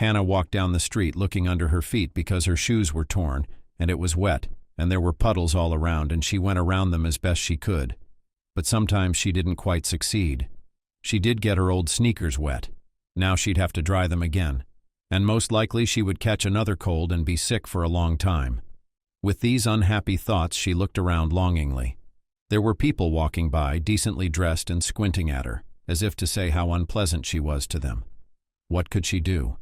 Hannah walked down the street looking under her feet because her shoes were torn, and it was wet, and there were puddles all around, and she went around them as best she could. But sometimes she didn't quite succeed. She did get her old sneakers wet. Now she'd have to dry them again. And most likely she would catch another cold and be sick for a long time. With these unhappy thoughts, she looked around longingly. There were people walking by, decently dressed and squinting at her, as if to say how unpleasant she was to them. What could she do?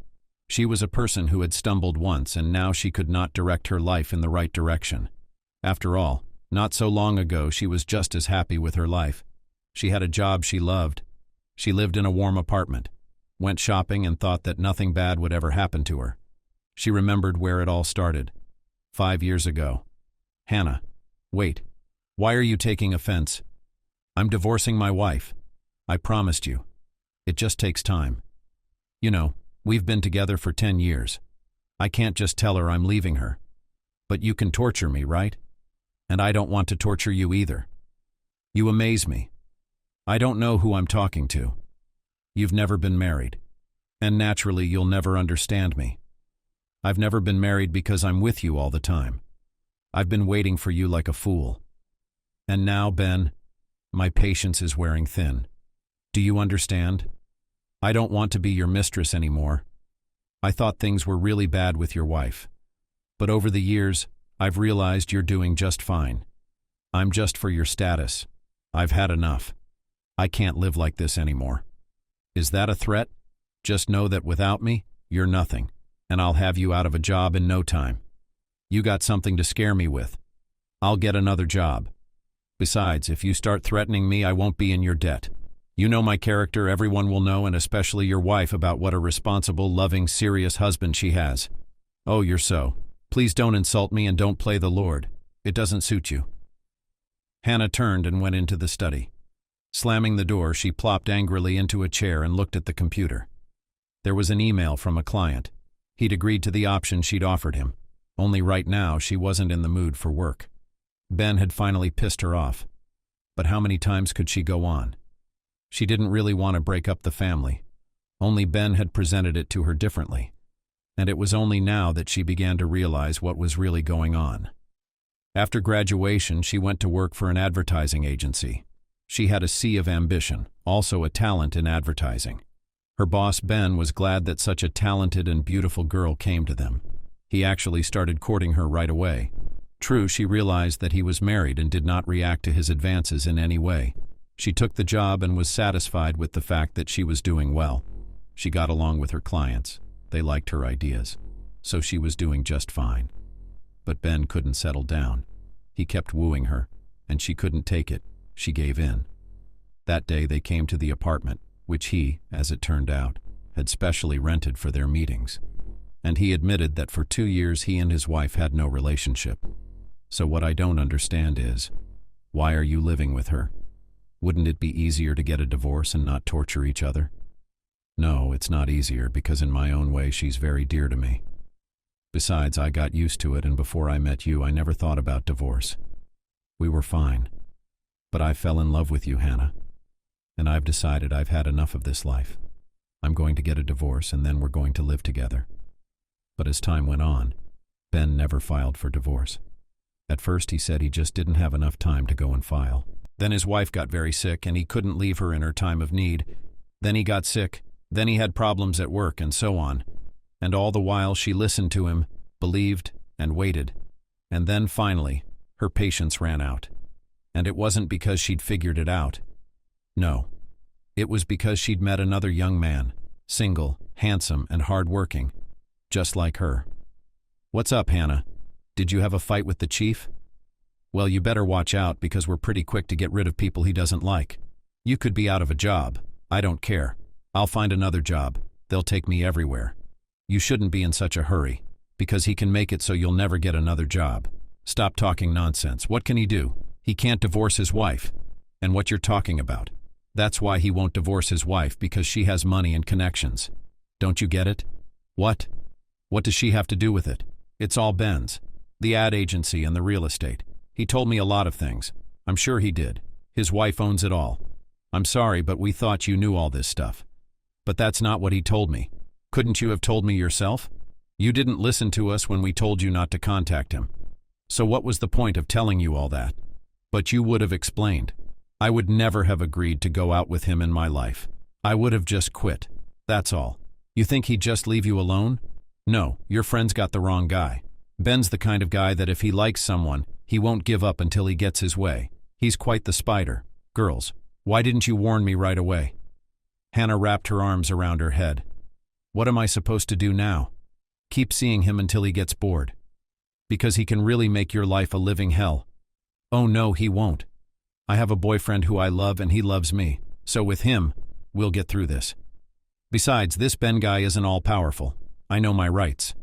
She was a person who had stumbled once, and now she could not direct her life in the right direction. After all, not so long ago she was just as happy with her life. She had a job she loved. She lived in a warm apartment, went shopping, and thought that nothing bad would ever happen to her. She remembered where it all started. 5 years ago. Hannah, wait. Why are you taking offense? I'm divorcing my wife. I promised you. It just takes time. You know, we've been together for 10 years. I can't just tell her I'm leaving her. But you can torture me, right? And I don't want to torture you either. You amaze me. I don't know who I'm talking to. You've never been married. And naturally, you'll never understand me. I've never been married because I'm with you all the time. I've been waiting for you like a fool. And now, Ben, my patience is wearing thin. Do you understand? I don't want to be your mistress anymore. I thought things were really bad with your wife. But over the years, I've realized you're doing just fine. I'm just for your status. I've had enough. I can't live like this anymore. Is that a threat? Just know that without me, you're nothing, and I'll have you out of a job in no time. You got something to scare me with. I'll get another job. Besides, if you start threatening me, I won't be in your debt. You know my character, everyone will know, and especially your wife, about what a responsible, loving, serious husband she has. Oh, you're so. Please don't insult me and don't play the Lord. It doesn't suit you. Hannah turned and went into the study. Slamming the door, she plopped angrily into a chair and looked at the computer. There was an email from a client. He'd agreed to the option she'd offered him. Only right now she wasn't in the mood for work. Ben had finally pissed her off. But how many times could she go on? She didn't really want to break up the family. Only Ben had presented it to her differently. And it was only now that she began to realize what was really going on. After graduation, she went to work for an advertising agency. She had a sea of ambition, also a talent in advertising. Her boss, Ben, was glad that such a talented and beautiful girl came to them. He actually started courting her right away. True, she realized that he was married and did not react to his advances in any way. She took the job and was satisfied with the fact that she was doing well. She got along with her clients. They liked her ideas. So she was doing just fine. But Ben couldn't settle down. He kept wooing her, and she couldn't take it. She gave in. That day they came to the apartment, which he, as it turned out, had specially rented for their meetings. And he admitted that for 2 years he and his wife had no relationship. So what I don't understand is, why are you living with her? Wouldn't it be easier to get a divorce and not torture each other? No, it's not easier because in my own way she's very dear to me. Besides, I got used to it, and before I met you I never thought about divorce. We were fine. But I fell in love with you, Hannah. And I've decided I've had enough of this life. I'm going to get a divorce and then we're going to live together. But as time went on, Ben never filed for divorce. At first he said he just didn't have enough time to go and file. Then his wife got very sick and he couldn't leave her in her time of need. Then he got sick. Then he had problems at work and so on. And all the while she listened to him, believed, and waited. And then finally, her patience ran out. And it wasn't because she'd figured it out. No. It was because she'd met another young man, single, handsome, and hard-working, just like her. What's up, Hannah? Did you have a fight with the chief? Well, you better watch out because we're pretty quick to get rid of people he doesn't like. You could be out of a job. I don't care. I'll find another job. They'll take me everywhere. You shouldn't be in such a hurry, because he can make it so you'll never get another job. Stop talking nonsense. What can he do? He can't divorce his wife. And what you're talking about? That's why he won't divorce his wife, because she has money and connections. Don't you get it? What? What does she have to do with it? It's all Ben's. The ad agency and the real estate. He told me a lot of things. I'm sure he did. His wife owns it all. I'm sorry, but we thought you knew all this stuff. But that's not what he told me. Couldn't you have told me yourself? You didn't listen to us when we told you not to contact him. So what was the point of telling you all that? But you would have explained. I would never have agreed to go out with him in my life. I would have just quit. That's all. You think he'd just leave you alone? No, your friend's got the wrong guy. Ben's the kind of guy that if he likes someone, he won't give up until he gets his way. He's quite the spider. Girls, why didn't you warn me right away? Hannah wrapped her arms around her head. What am I supposed to do now? Keep seeing him until he gets bored. Because he can really make your life a living hell. Oh no, he won't. I have a boyfriend who I love and he loves me. So with him, we'll get through this. Besides, this Ben guy isn't all-powerful. I know my rights.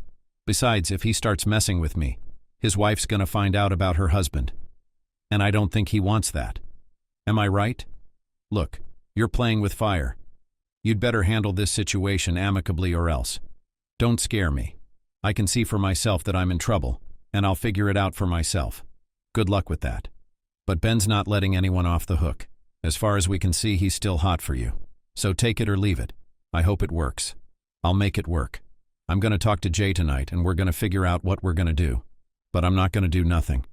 Besides, if he starts messing with me, his wife's gonna find out about her husband. And I don't think he wants that. Am I right? Look, you're playing with fire. You'd better handle this situation amicably or else. Don't scare me. I can see for myself that I'm in trouble, and I'll figure it out for myself. Good luck with that. But Ben's not letting anyone off the hook. As far as we can see, he's still hot for you. So take it or leave it. I hope it works. I'll make it work. I'm going to talk to Jay tonight, and we're going to figure out what we're going to do. But I'm not going to do nothing.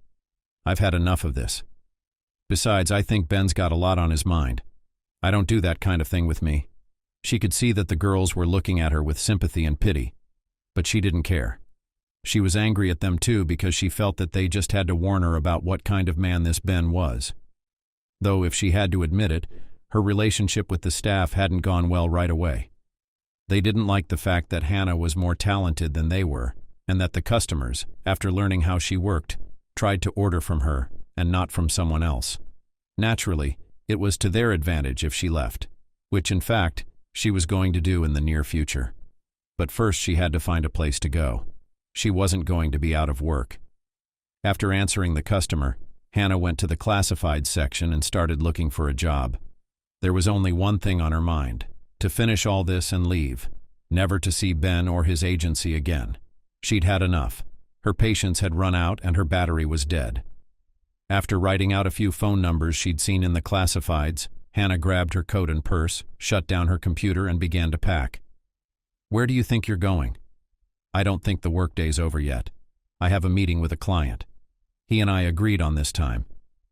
I've had enough of this. Besides, I think Ben's got a lot on his mind. I don't do that kind of thing with me. She could see that the girls were looking at her with sympathy and pity, but she didn't care. She was angry at them too because she felt that they just had to warn her about what kind of man this Ben was. Though if she had to admit it, her relationship with the staff hadn't gone well right away. They didn't like the fact that Hannah was more talented than they were, and that the customers, after learning how she worked, tried to order from her and not from someone else. Naturally, it was to their advantage if she left, which in fact, she was going to do in the near future. But first she had to find a place to go. She wasn't going to be out of work. After answering the customer, Hannah went to the classified section and started looking for a job. There was only one thing on her mind: to finish all this and leave, never to see Ben or his agency again. She'd had enough. Her patience had run out and her battery was dead. After writing out a few phone numbers she'd seen in the classifieds, Hannah grabbed her coat and purse, shut down her computer, and began to pack. Where do you think you're going? I don't think the workday's over yet. I have a meeting with a client. He and I agreed on this time.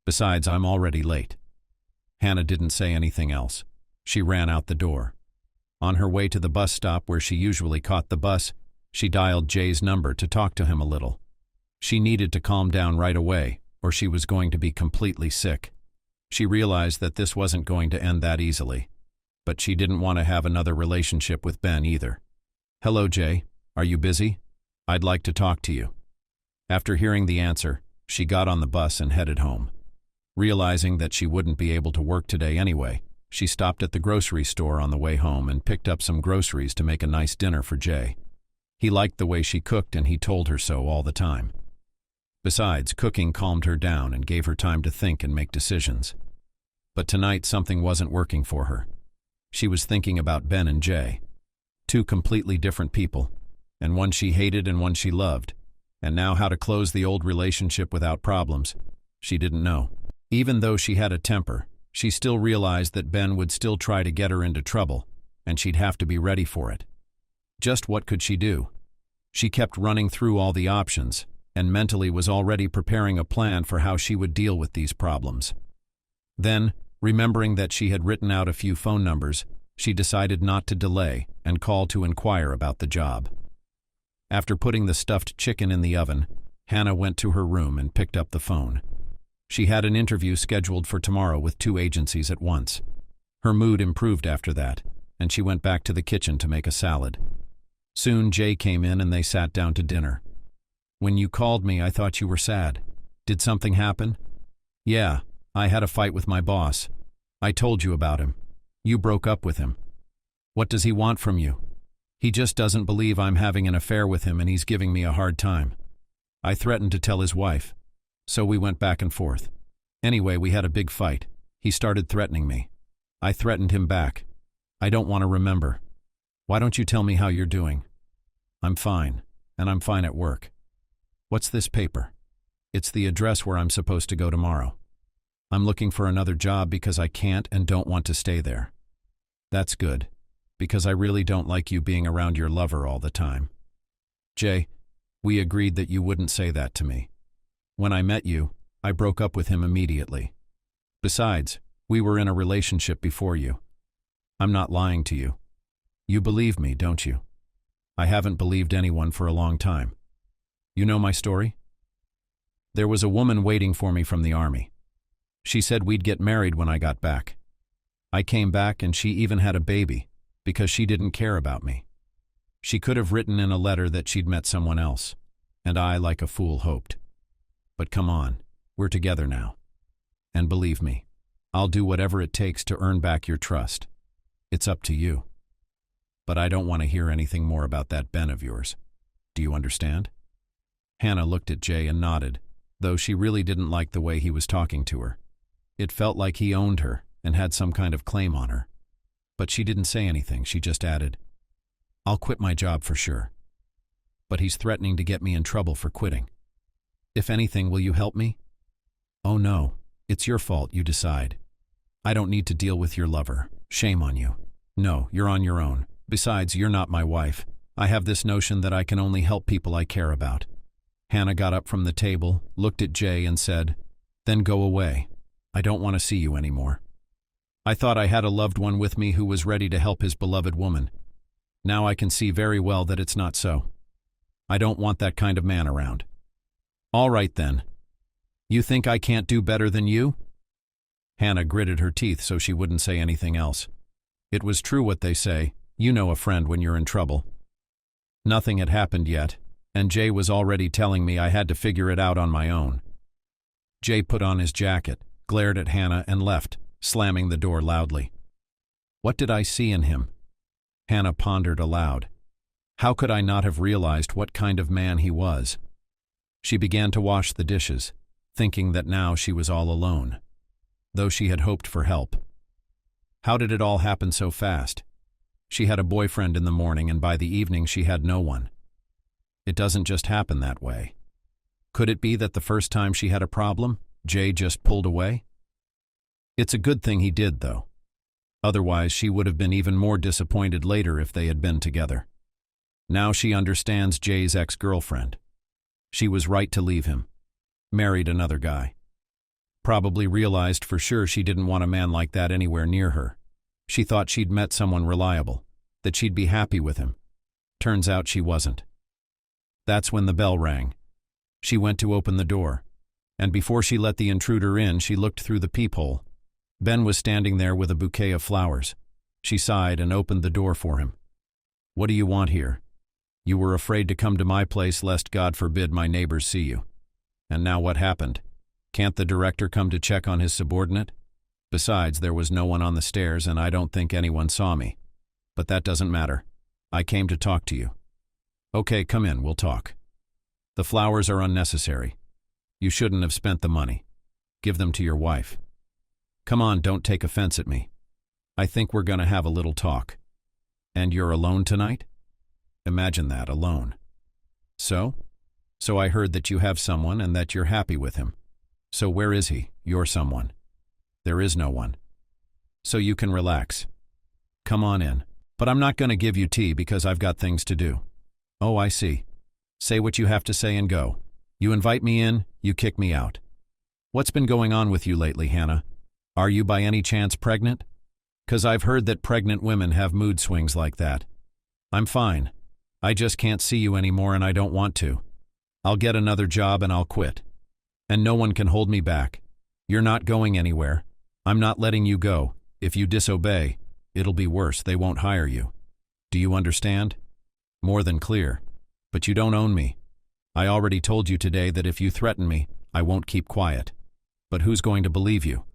Besides, I'm already late. Hannah didn't say anything else. She ran out the door. On her way to the bus stop where she usually caught the bus, she dialed Jay's number to talk to him a little. She needed to calm down right away, or she was going to be completely sick. She realized that this wasn't going to end that easily. But she didn't want to have another relationship with Ben either. Hello, Jay. Are you busy? I'd like to talk to you. After hearing the answer, she got on the bus and headed home. Realizing that she wouldn't be able to work today anyway, she stopped at the grocery store on the way home and picked up some groceries to make a nice dinner for Jay. He liked the way she cooked and he told her so all the time. Besides, cooking calmed her down and gave her time to think and make decisions. But tonight something wasn't working for her. She was thinking about Ben and Jay. Two completely different people, and one she hated and one she loved. And now how to close the old relationship without problems, she didn't know. Even though she had a temper, she still realized that Ben would still try to get her into trouble, and she'd have to be ready for it. Just what could she do? She kept running through all the options, and mentally was already preparing a plan for how she would deal with these problems. Then, remembering that she had written out a few phone numbers, she decided not to delay and call to inquire about the job. After putting the stuffed chicken in the oven, Hannah went to her room and picked up the phone. She had an interview scheduled for tomorrow with 2 agencies at once. Her mood improved after that, and she went back to the kitchen to make a salad. Soon Jay came in and they sat down to dinner. When you called me, I thought you were sad. Did something happen? Yeah, I had a fight with my boss. I told you about him. You broke up with him. What does he want from you? He just doesn't believe I'm having an affair with him and he's giving me a hard time. I threatened to tell his wife. So we went back and forth. Anyway, we had a big fight. He started threatening me. I threatened him back. I don't want to remember. Why don't you tell me how you're doing? I'm fine, and I'm fine at work. What's this paper? It's the address where I'm supposed to go tomorrow. I'm looking for another job because I can't and don't want to stay there. That's good, because I really don't like you being around your lover all the time. Jay, we agreed that you wouldn't say that to me. When I met you, I broke up with him immediately. Besides, we were in a relationship before you. I'm not lying to you. You believe me, don't you? I haven't believed anyone for a long time. You know my story? There was a woman waiting for me from the army. She said we'd get married when I got back. I came back and she even had a baby, because she didn't care about me. She could have written in a letter that she'd met someone else, and I, like a fool, hoped. But come on, we're together now. And believe me, I'll do whatever it takes to earn back your trust. It's up to you. But I don't want to hear anything more about that Ben of yours. Do you understand? Hannah looked at Jay and nodded, though she really didn't like the way he was talking to her. It felt like he owned her and had some kind of claim on her. But she didn't say anything, she just added, I'll quit my job for sure. But he's threatening to get me in trouble for quitting. If anything, will you help me? Oh no, it's your fault, you decide. I don't need to deal with your lover. Shame on you. No, you're on your own. Besides, you're not my wife. I have this notion that I can only help people I care about. Hannah got up from the table, looked at Jay and said, Then go away. I don't want to see you anymore. I thought I had a loved one with me who was ready to help his beloved woman. Now I can see very well that it's not so. I don't want that kind of man around. All right then. You think I can't do better than you? Hannah gritted her teeth so she wouldn't say anything else. It was true what they say, you know a friend when you're in trouble. Nothing had happened yet, and Jay was already telling me I had to figure it out on my own. Jay put on his jacket, glared at Hannah and left, slamming the door loudly. What did I see in him? Hannah pondered aloud. How could I not have realized what kind of man he was? She began to wash the dishes, thinking that now she was all alone, though she had hoped for help. How did it all happen so fast? She had a boyfriend in the morning, and by the evening she had no one. It doesn't just happen that way. Could it be that the first time she had a problem, Jay just pulled away? It's a good thing he did, though. Otherwise, she would have been even more disappointed later if they had been together. Now she understands Jay's ex-girlfriend. She was right to leave him. Married another guy. Probably realized for sure she didn't want a man like that anywhere near her. She thought she'd met someone reliable, that she'd be happy with him. Turns out she wasn't. That's when the bell rang. She went to open the door, and before she let the intruder in, she looked through the peephole. Ben was standing there with a bouquet of flowers. She sighed and opened the door for him. What do you want here? You were afraid to come to my place lest God forbid my neighbors see you. And now what happened? Can't the director come to check on his subordinate? Besides, there was no one on the stairs and I don't think anyone saw me. But that doesn't matter. I came to talk to you. Okay, come in, we'll talk. The flowers are unnecessary. You shouldn't have spent the money. Give them to your wife. Come on, don't take offense at me. I think we're gonna have a little talk. And you're alone tonight? Imagine that, alone. So? So I heard that you have someone and that you're happy with him. So where is he, your someone? There is no one. So you can relax. Come on in. But I'm not gonna give you tea because I've got things to do. Oh, I see. Say what you have to say and go. You invite me in, you kick me out. What's been going on with you lately, Hannah? Are you by any chance pregnant? 'Cause I've heard that pregnant women have mood swings like that. I'm fine. I just can't see you anymore and I don't want to. I'll get another job and I'll quit. And no one can hold me back. You're not going anywhere. I'm not letting you go. If you disobey, it'll be worse. They won't hire you. Do you understand? More than clear. But you don't own me. I already told you today that if you threaten me, I won't keep quiet. But who's going to believe you?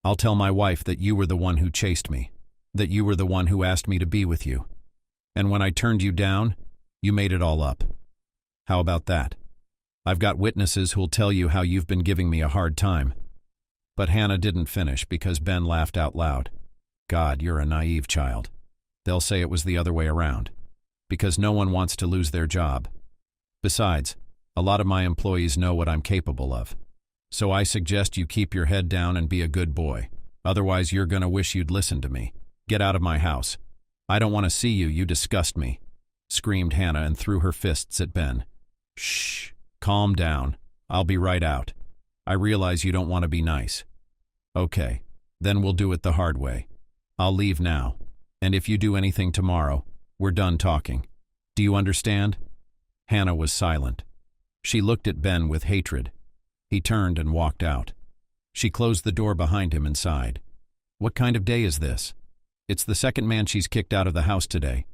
I'll tell my wife that you were the one who chased me, that you were the one who asked me to be with you. And when I turned you down, you made it all up. How about that? I've got witnesses who'll tell you how you've been giving me a hard time. But Hannah didn't finish because Ben laughed out loud. God, you're a naive child. They'll say it was the other way around. Because no one wants to lose their job. Besides, a lot of my employees know what I'm capable of. So I suggest you keep your head down and be a good boy. Otherwise you're gonna wish you'd listened to me. Get out of my house. I don't want to see you, you disgust me, screamed Hannah and threw her fists at Ben. Shh, calm down. I'll be right out. I realize you don't want to be nice. Okay, then we'll do it the hard way. I'll leave now, and if you do anything tomorrow, we're done talking. Do you understand? Hannah was silent. She looked at Ben with hatred. He turned and walked out. She closed the door behind him and sighed. What kind of day is this? It's the second man she's kicked out of the house today.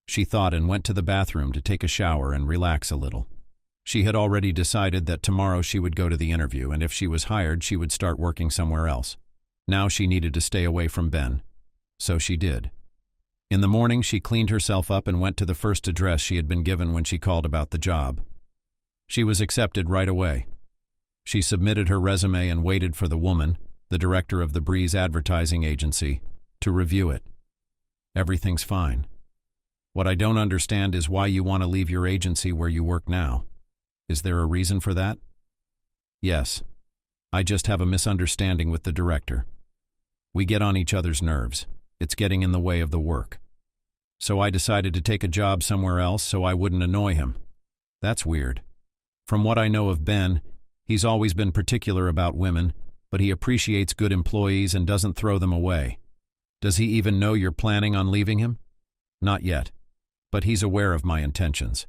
She thought and went to the bathroom to take a shower and relax a little. She had already decided that tomorrow she would go to the interview, and if she was hired, she would start working somewhere else. Now she needed to stay away from Ben. So she did. In the morning, she cleaned herself up and went to the first address she had been given when she called about the job. She was accepted right away. She submitted her resume and waited for the woman, the director of the Breeze advertising agency, to review it. Everything's fine. What I don't understand is why you want to leave your agency where you work now. Is there a reason for that? Yes. I just have a misunderstanding with the director. We get on each other's nerves. It's getting in the way of the work. So I decided to take a job somewhere else so I wouldn't annoy him. That's weird. From what I know of Ben, he's always been particular about women, but he appreciates good employees and doesn't throw them away. Does he even know you're planning on leaving him? Not yet. But he's aware of my intentions.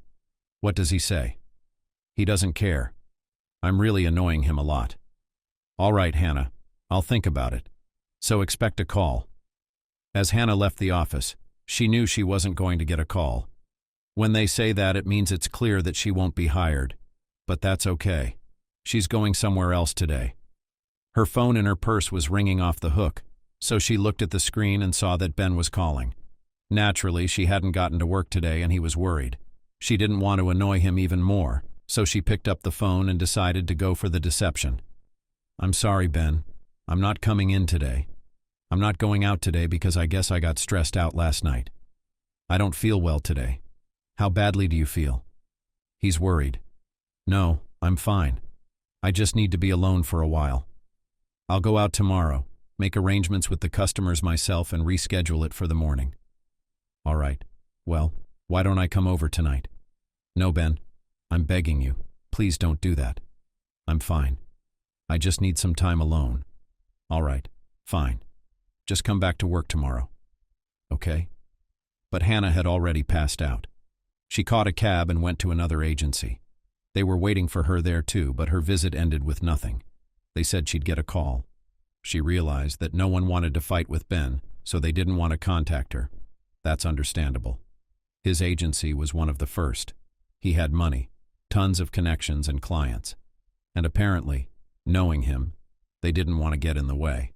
What does he say? He doesn't care. I'm really annoying him a lot. All right, Hannah. I'll think about it. So expect a call. As Hannah left the office, she knew she wasn't going to get a call. When they say that, it means it's clear that she won't be hired. But that's okay. She's going somewhere else today. Her phone in her purse was ringing off the hook, so she looked at the screen and saw that Ben was calling. Naturally, she hadn't gotten to work today and he was worried. She didn't want to annoy him even more, so she picked up the phone and decided to go for the deception. I'm sorry, Ben. I'm not coming in today. I'm not going out today because I guess I got stressed out last night. I don't feel well today. How badly do you feel? He's worried. No, I'm fine. I just need to be alone for a while. I'll go out tomorrow, make arrangements with the customers myself and reschedule it for the morning. All right. Well, why don't I come over tonight? No, Ben. I'm begging you. Please don't do that. I'm fine. I just need some time alone. All right. Fine. Just come back to work tomorrow. Okay? But Hannah had already passed out. She caught a cab and went to another agency. They were waiting for her there too, but her visit ended with nothing. They said she'd get a call. She realized that no one wanted to fight with Ben, so they didn't want to contact her. That's understandable. His agency was one of the first. He had money, tons of connections and clients. And apparently, knowing him, they didn't want to get in the way.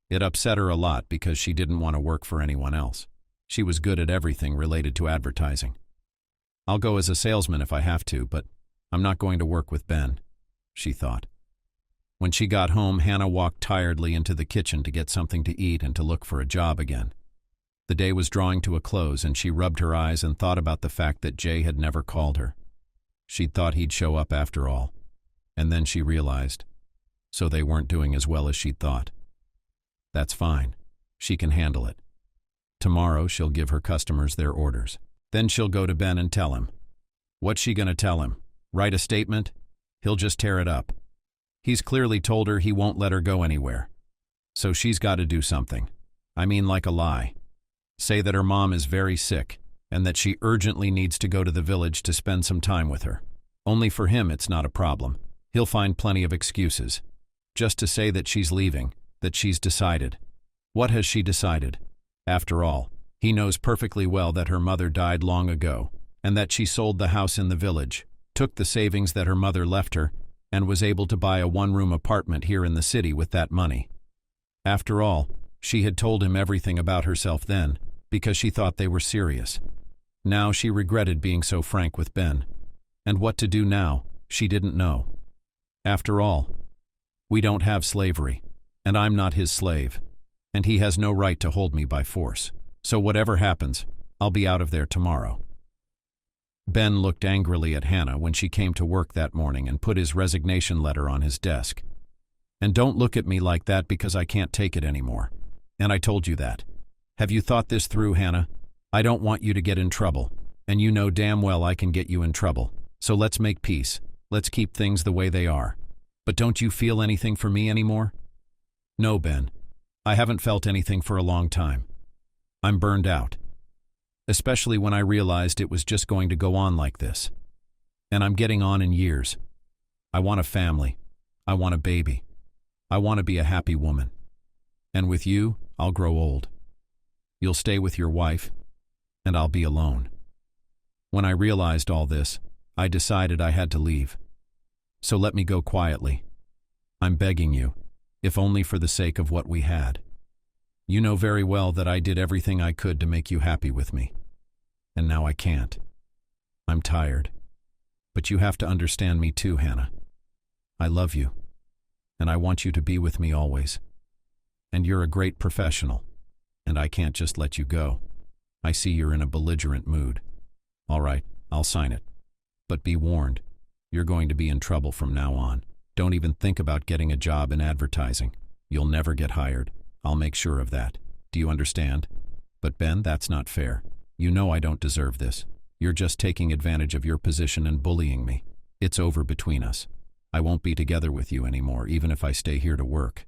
It upset her a lot because she didn't want to work for anyone else. She was good at everything related to advertising. I'll go as a salesman if I have to, but I'm not going to work with Ben, she thought. When she got home, Hannah walked tiredly into the kitchen to get something to eat and to look for a job again. The day was drawing to a close, and she rubbed her eyes and thought about the fact that Jay had never called her. She'd thought he'd show up after all. And then she realized. So they weren't doing as well as she'd thought. That's fine. She can handle it. Tomorrow she'll give her customers their orders. Then she'll go to Ben and tell him. What's she gonna tell him? Write a statement? He'll just tear it up. He's clearly told her he won't let her go anywhere. So she's got to do something. I mean, like a lie. Say that her mom is very sick and that she urgently needs to go to the village to spend some time with her. Only for him it's not a problem. He'll find plenty of excuses. Just to say that she's leaving, that she's decided. What has she decided? After all, he knows perfectly well that her mother died long ago and that she sold the house in the village, took the savings that her mother left her, and was able to buy a one-room apartment here in the city with that money. After all, she had told him everything about herself then, because she thought they were serious. Now she regretted being so frank with Ben. And what to do now, she didn't know. After all, we don't have slavery, and I'm not his slave, and he has no right to hold me by force. So whatever happens, I'll be out of there tomorrow. Ben looked angrily at Hannah when she came to work that morning and put his resignation letter on his desk. And don't look at me like that because I can't take it anymore. And I told you that. Have you thought this through, Hannah? I don't want you to get in trouble, and you know damn well I can get you in trouble. So let's make peace. Let's keep things the way they are. But don't you feel anything for me anymore? No, Ben. I haven't felt anything for a long time. I'm burned out. Especially when I realized it was just going to go on like this. And I'm getting on in years. I want a family. I want a baby. I want to be a happy woman. And with you, I'll grow old. You'll stay with your wife, and I'll be alone. When I realized all this, I decided I had to leave. So let me go quietly. I'm begging you, if only for the sake of what we had. You know very well that I did everything I could to make you happy with me. And now I can't. I'm tired. But you have to understand me too, Hannah. I love you. And I want you to be with me always. And you're a great professional. And I can't just let you go. I see you're in a belligerent mood. All right, I'll sign it. But be warned, you're going to be in trouble from now on. Don't even think about getting a job in advertising. You'll never get hired. I'll make sure of that. Do you understand? But Ben, that's not fair. You know I don't deserve this. You're just taking advantage of your position and bullying me. It's over between us. I won't be together with you anymore, even if I stay here to work.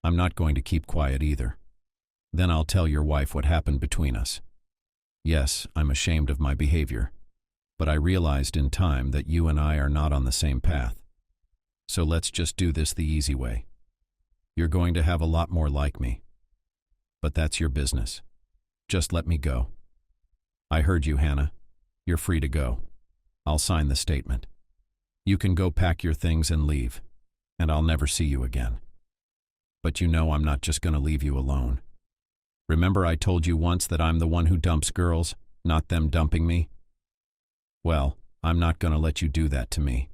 I'm not going to keep quiet either. Then I'll tell your wife what happened between us. Yes, I'm ashamed of my behavior. But I realized in time that you and I are not on the same path. So let's just do this the easy way. You're going to have a lot more like me. But that's your business. Just let me go. I heard you, Hannah. You're free to go. I'll sign the statement. You can go pack your things and leave, and I'll never see you again. But you know I'm not just going to leave you alone. Remember I told you once that I'm the one who dumps girls, not them dumping me? Well, I'm not going to let you do that to me.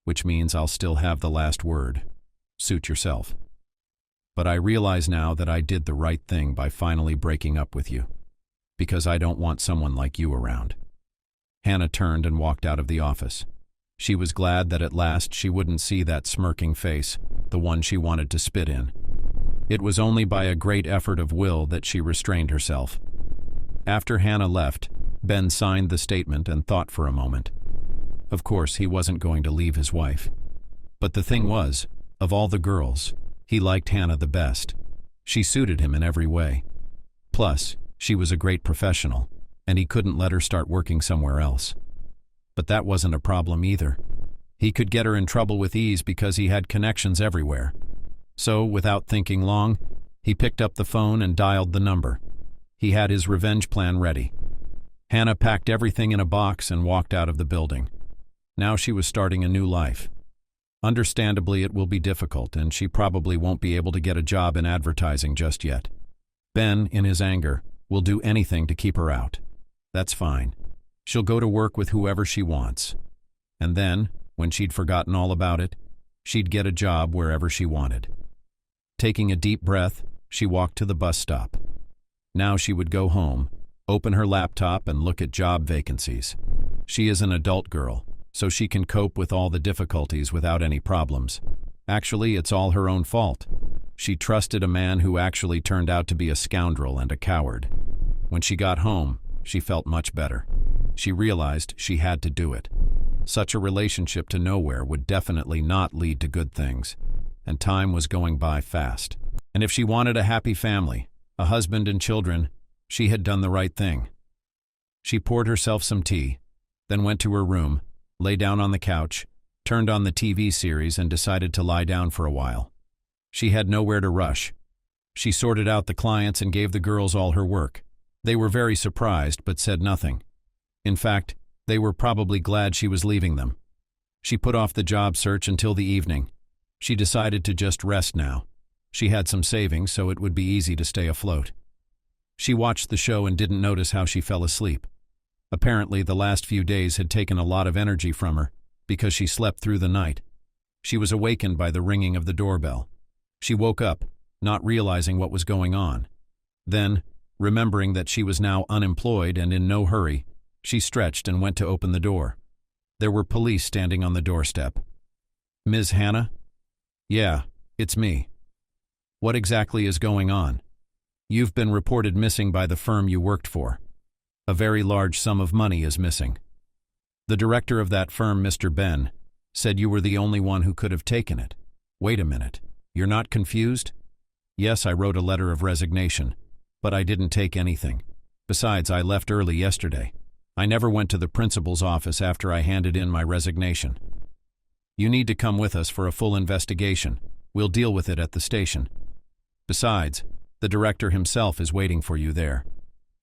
Which means I'll still have the last word. Suit yourself. But I realize now that I did the right thing by finally breaking up with you. Because I don't want someone like you around. Hannah turned and walked out of the office. She was glad that at last she wouldn't see that smirking face, the one she wanted to spit in. It was only by a great effort of will that she restrained herself. After Hannah left, Ben signed the statement and thought for a moment. Of course, he wasn't going to leave his wife. But the thing was, of all the girls, he liked Hannah the best. She suited him in every way. Plus, she was a great professional, and he couldn't let her start working somewhere else. But that wasn't a problem either. He could get her in trouble with ease because he had connections everywhere. So, without thinking long, he picked up the phone and dialed the number. He had his revenge plan ready. Hannah packed everything in a box and walked out of the building. Now she was starting a new life. Understandably, it will be difficult, and she probably won't be able to get a job in advertising just yet. Ben, in his anger, will do anything to keep her out. That's fine. She'll go to work with whoever she wants. And then, when she'd forgotten all about it, she'd get a job wherever she wanted. Taking a deep breath, she walked to the bus stop. Now she would go home, open her laptop and look at job vacancies. She is an adult girl, so she can cope with all the difficulties without any problems. Actually, it's all her own fault. She trusted a man who actually turned out to be a scoundrel and a coward. When she got home, she felt much better. She realized she had to do it. Such a relationship to nowhere would definitely not lead to good things, and time was going by fast. And if she wanted a happy family, a husband and children, she had done the right thing. She poured herself some tea, then went to her room, lay down on the couch, turned on the TV series and decided to lie down for a while. She had nowhere to rush. She sorted out the clients and gave the girls all her work. They were very surprised but said nothing. In fact, they were probably glad she was leaving them. She put off the job search until the evening. She decided to just rest now. She had some savings, so it would be easy to stay afloat. She watched the show and didn't notice how she fell asleep. Apparently, the last few days had taken a lot of energy from her, because she slept through the night. She was awakened by the ringing of the doorbell. She woke up, not realizing what was going on. Then, remembering that she was now unemployed and in no hurry, she stretched and went to open the door. There were police standing on the doorstep. "Ms. Hannah?" "Yeah, it's me." "What exactly is going on?" "You've been reported missing by the firm you worked for. A very large sum of money is missing. The director of that firm, Mr. Ben, said you were the only one who could have taken it. Wait a minute. You're not confused? Yes, I wrote a letter of resignation, but I didn't take anything. Besides, I left early yesterday. I never went to the principal's office after I handed in my resignation. You need to come with us for a full investigation. We'll deal with it at the station. Besides, the director himself is waiting for you there.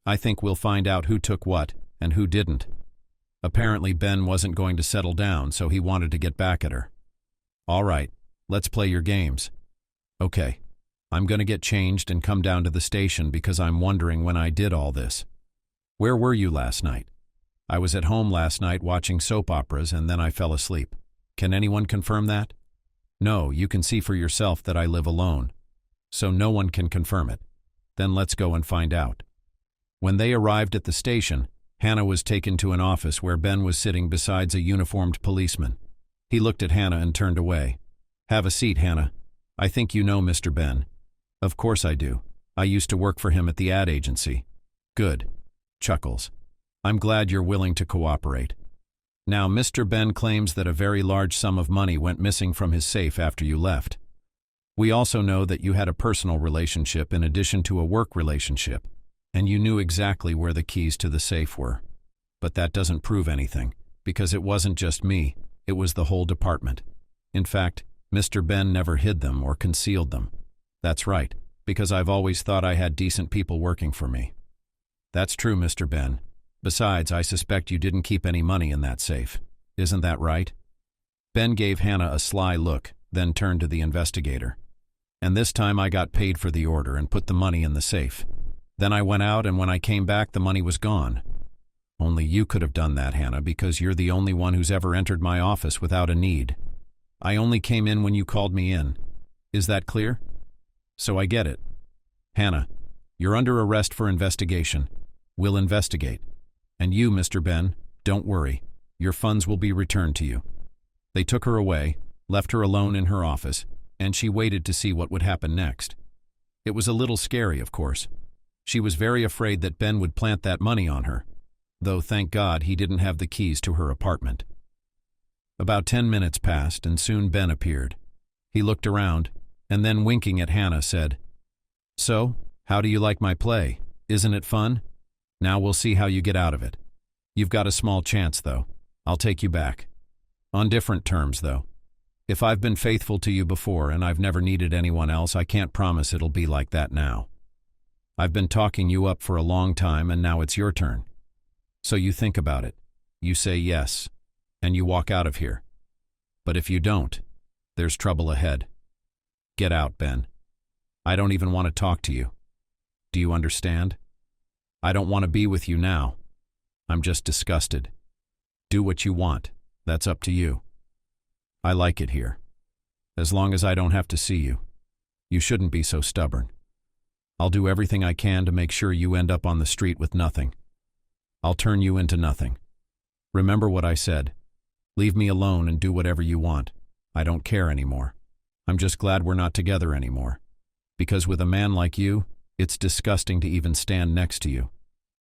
I think we'll find out who took what and who didn't. Apparently Ben wasn't going to settle down, so he wanted to get back at her. All right, let's play your games. Okay, I'm going to get changed and come down to the station because I'm wondering when I did all this. Where were you last night? I was at home last night watching soap operas and then I fell asleep. Can anyone confirm that? No, you can see for yourself that I live alone. So no one can confirm it. Then let's go and find out. When they arrived at the station, Hannah was taken to an office where Ben was sitting beside a uniformed policeman. He looked at Hannah and turned away. Have a seat, Hannah. I think you know Mr. Ben. Of course I do. I used to work for him at the ad agency. Good. Chuckles. I'm glad you're willing to cooperate. Now, Mr. Ben claims that a very large sum of money went missing from his safe after you left. We also know that you had a personal relationship in addition to a work relationship, and you knew exactly where the keys to the safe were. But that doesn't prove anything, because it wasn't just me, it was the whole department. In fact, Mr. Ben never hid them or concealed them. That's right, because I've always thought I had decent people working for me. That's true, Mr. Ben. Besides, I suspect you didn't keep any money in that safe. Isn't that right? Ben gave Hannah a sly look, then turned to the investigator. And this time I got paid for the order and put the money in the safe. Then I went out, and when I came back, the money was gone. Only you could have done that, Hannah, because you're the only one who's ever entered my office without a need. I only came in when you called me in. Is that clear? So I get it. Hannah, you're under arrest for investigation. We'll investigate. And you, Mr. Ben, don't worry. Your funds will be returned to you. They took her away, left her alone in her office, and she waited to see what would happen next. It was a little scary, of course. She was very afraid that Ben would plant that money on her, though thank God he didn't have the keys to her apartment. About 10 minutes passed, and soon Ben appeared. He looked around, and then winking at Hannah said, "So, how do you like my play? Isn't it fun? Now we'll see how you get out of it. You've got a small chance, though. I'll take you back. On different terms, though. If I've been faithful to you before and I've never needed anyone else, I can't promise it'll be like that now. I've been talking you up for a long time, and now it's your turn. So you think about it. You say yes, and you walk out of here. But if you don't, there's trouble ahead. Get out, Ben. I don't even want to talk to you. Do you understand? I don't want to be with you now. I'm just disgusted. Do what you want. That's up to you. I like it here. As long as I don't have to see you. You shouldn't be so stubborn. I'll do everything I can to make sure you end up on the street with nothing. I'll turn you into nothing. Remember what I said. Leave me alone and do whatever you want. I don't care anymore. I'm just glad we're not together anymore. Because with a man like you, it's disgusting to even stand next to you.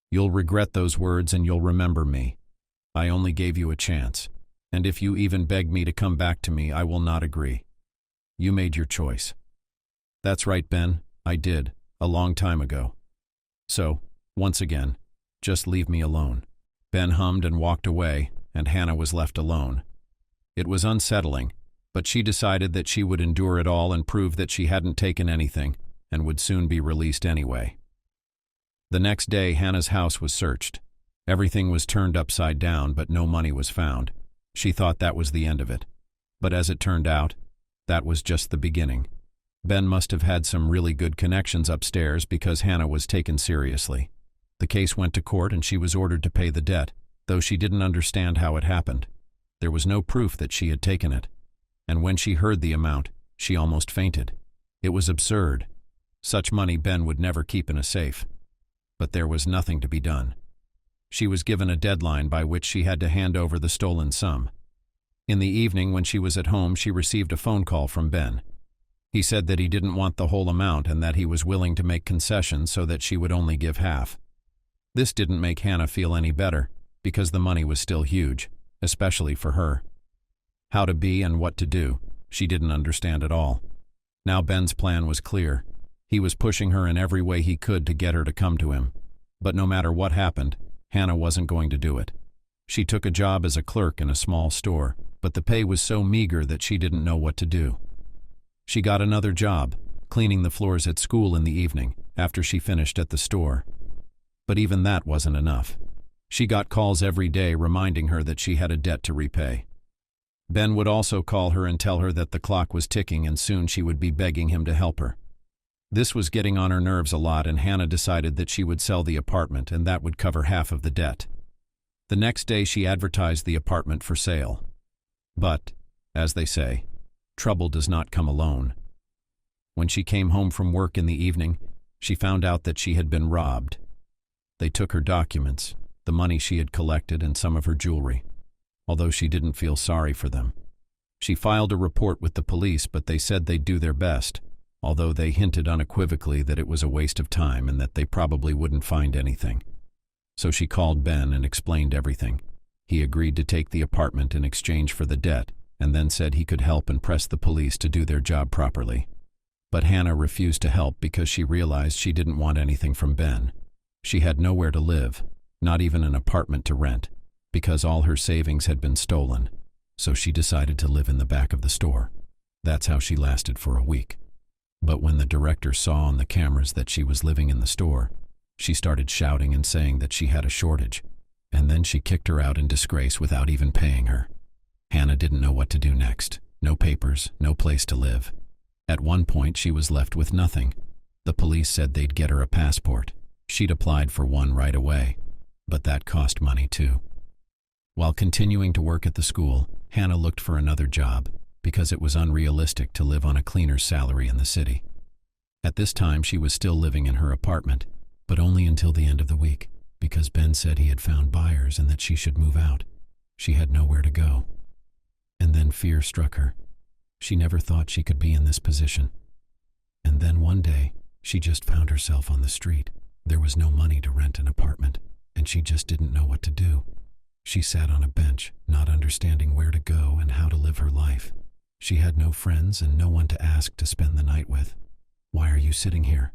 You'll regret those words and you'll remember me. I only gave you a chance. And if you even beg me to come back to me, I will not agree. You made your choice. That's right, Ben. I did. A long time ago. So, once again, just leave me alone. Ben hummed and walked away, and Hannah was left alone. It was unsettling, but she decided that she would endure it all and prove that she hadn't taken anything, and would soon be released anyway. The next day, Hannah's house was searched. Everything was turned upside down, but no money was found. She thought that was the end of it. But as it turned out, that was just the beginning. Ben must have had some really good connections upstairs because Hannah was taken seriously. The case went to court and she was ordered to pay the debt, though she didn't understand how it happened. There was no proof that she had taken it. And when she heard the amount, she almost fainted. It was absurd. Such money Ben would never keep in a safe. But there was nothing to be done. She was given a deadline by which she had to hand over the stolen sum. In the evening, when she was at home, she received a phone call from Ben. He said that he didn't want the whole amount and that he was willing to make concessions so that she would only give half. This didn't make Hannah feel any better, because the money was still huge, especially for her. How to be and what to do, she didn't understand at all. Now Ben's plan was clear. He was pushing her in every way he could to get her to come to him. But no matter what happened, Hannah wasn't going to do it. She took a job as a clerk in a small store, but the pay was so meager that she didn't know what to do. She got another job, cleaning the floors at school in the evening, after she finished at the store. But even that wasn't enough. She got calls every day reminding her that she had a debt to repay. Ben would also call her and tell her that the clock was ticking and soon she would be begging him to help her. This was getting on her nerves a lot, and Hannah decided that she would sell the apartment and that would cover half of the debt. The next day she advertised the apartment for sale. But, as they say, trouble does not come alone. When she came home from work in the evening, she found out that she had been robbed. They took her documents, the money she had collected, and some of her jewelry, although she didn't feel sorry for them. She filed a report with the police, but they said they'd do their best, although they hinted unequivocally that it was a waste of time and that they probably wouldn't find anything. So she called Ben and explained everything. He agreed to take the apartment in exchange for the debt, and then said he could help and press the police to do their job properly. But Hannah refused to help because she realized she didn't want anything from Ben. She had nowhere to live, not even an apartment to rent, because all her savings had been stolen. So she decided to live in the back of the store. That's how she lasted for a week. But when the director saw on the cameras that she was living in the store, she started shouting and saying that she had a shortage, and then she kicked her out in disgrace without even paying her. Hannah didn't know what to do next. No papers, no place to live. At one point she was left with nothing. The police said they'd get her a passport. She'd applied for one right away, but that cost money too. While continuing to work at the school, Hannah looked for another job, because it was unrealistic to live on a cleaner's salary in the city. At this time she was still living in her apartment, but only until the end of the week, because Ben said he had found buyers and that she should move out. She had nowhere to go. And then fear struck her. She never thought she could be in this position. And then one day, she just found herself on the street. There was no money to rent an apartment, and she just didn't know what to do. She sat on a bench, not understanding where to go and how to live her life. She had no friends and no one to ask to spend the night with. "Why are you sitting here?"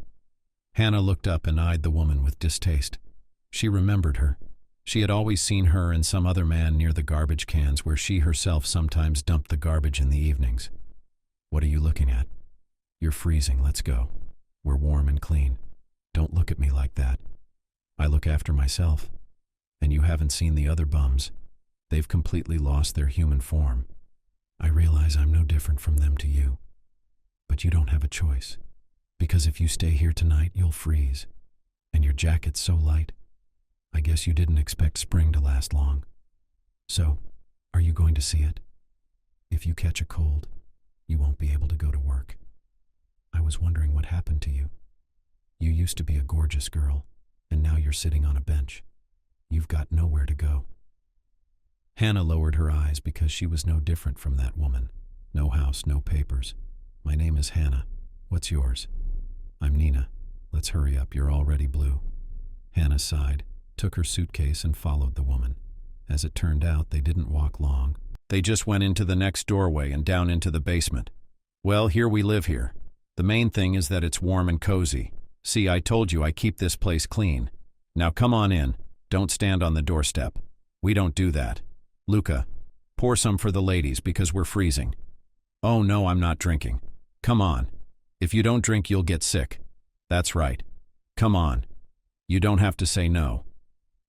Hannah looked up and eyed the woman with distaste. She remembered her. She had always seen her and some other man near the garbage cans where she herself sometimes dumped the garbage in the evenings. "What are you looking at?" "You're freezing, let's go. We're warm and clean. Don't look at me like that. I look after myself. And you haven't seen the other bums. They've completely lost their human form. I realize I'm no different from them to you. But you don't have a choice. Because if you stay here tonight, you'll freeze. And your jacket's so light. I guess you didn't expect spring to last long. So, are you going to see it? If you catch a cold, you won't be able to go to work. I was wondering what happened to you. You used to be a gorgeous girl, and now you're sitting on a bench. You've got nowhere to go." Hannah lowered her eyes because she was no different from that woman. No house, no papers. "My name is Hannah. What's yours?" "I'm Nina. Let's hurry up, you're already blue." Hannah sighed, took her suitcase and followed the woman. As it turned out, they didn't walk long. They just went into the next doorway and down into the basement. "Well, here we live here. The main thing is that it's warm and cozy. See, I told you I keep this place clean. Now come on in. Don't stand on the doorstep. We don't do that. Luca, pour some for the ladies because we're freezing." "Oh no, I'm not drinking. Come on. If you don't drink, you'll get sick." "That's right. Come on. You don't have to say no."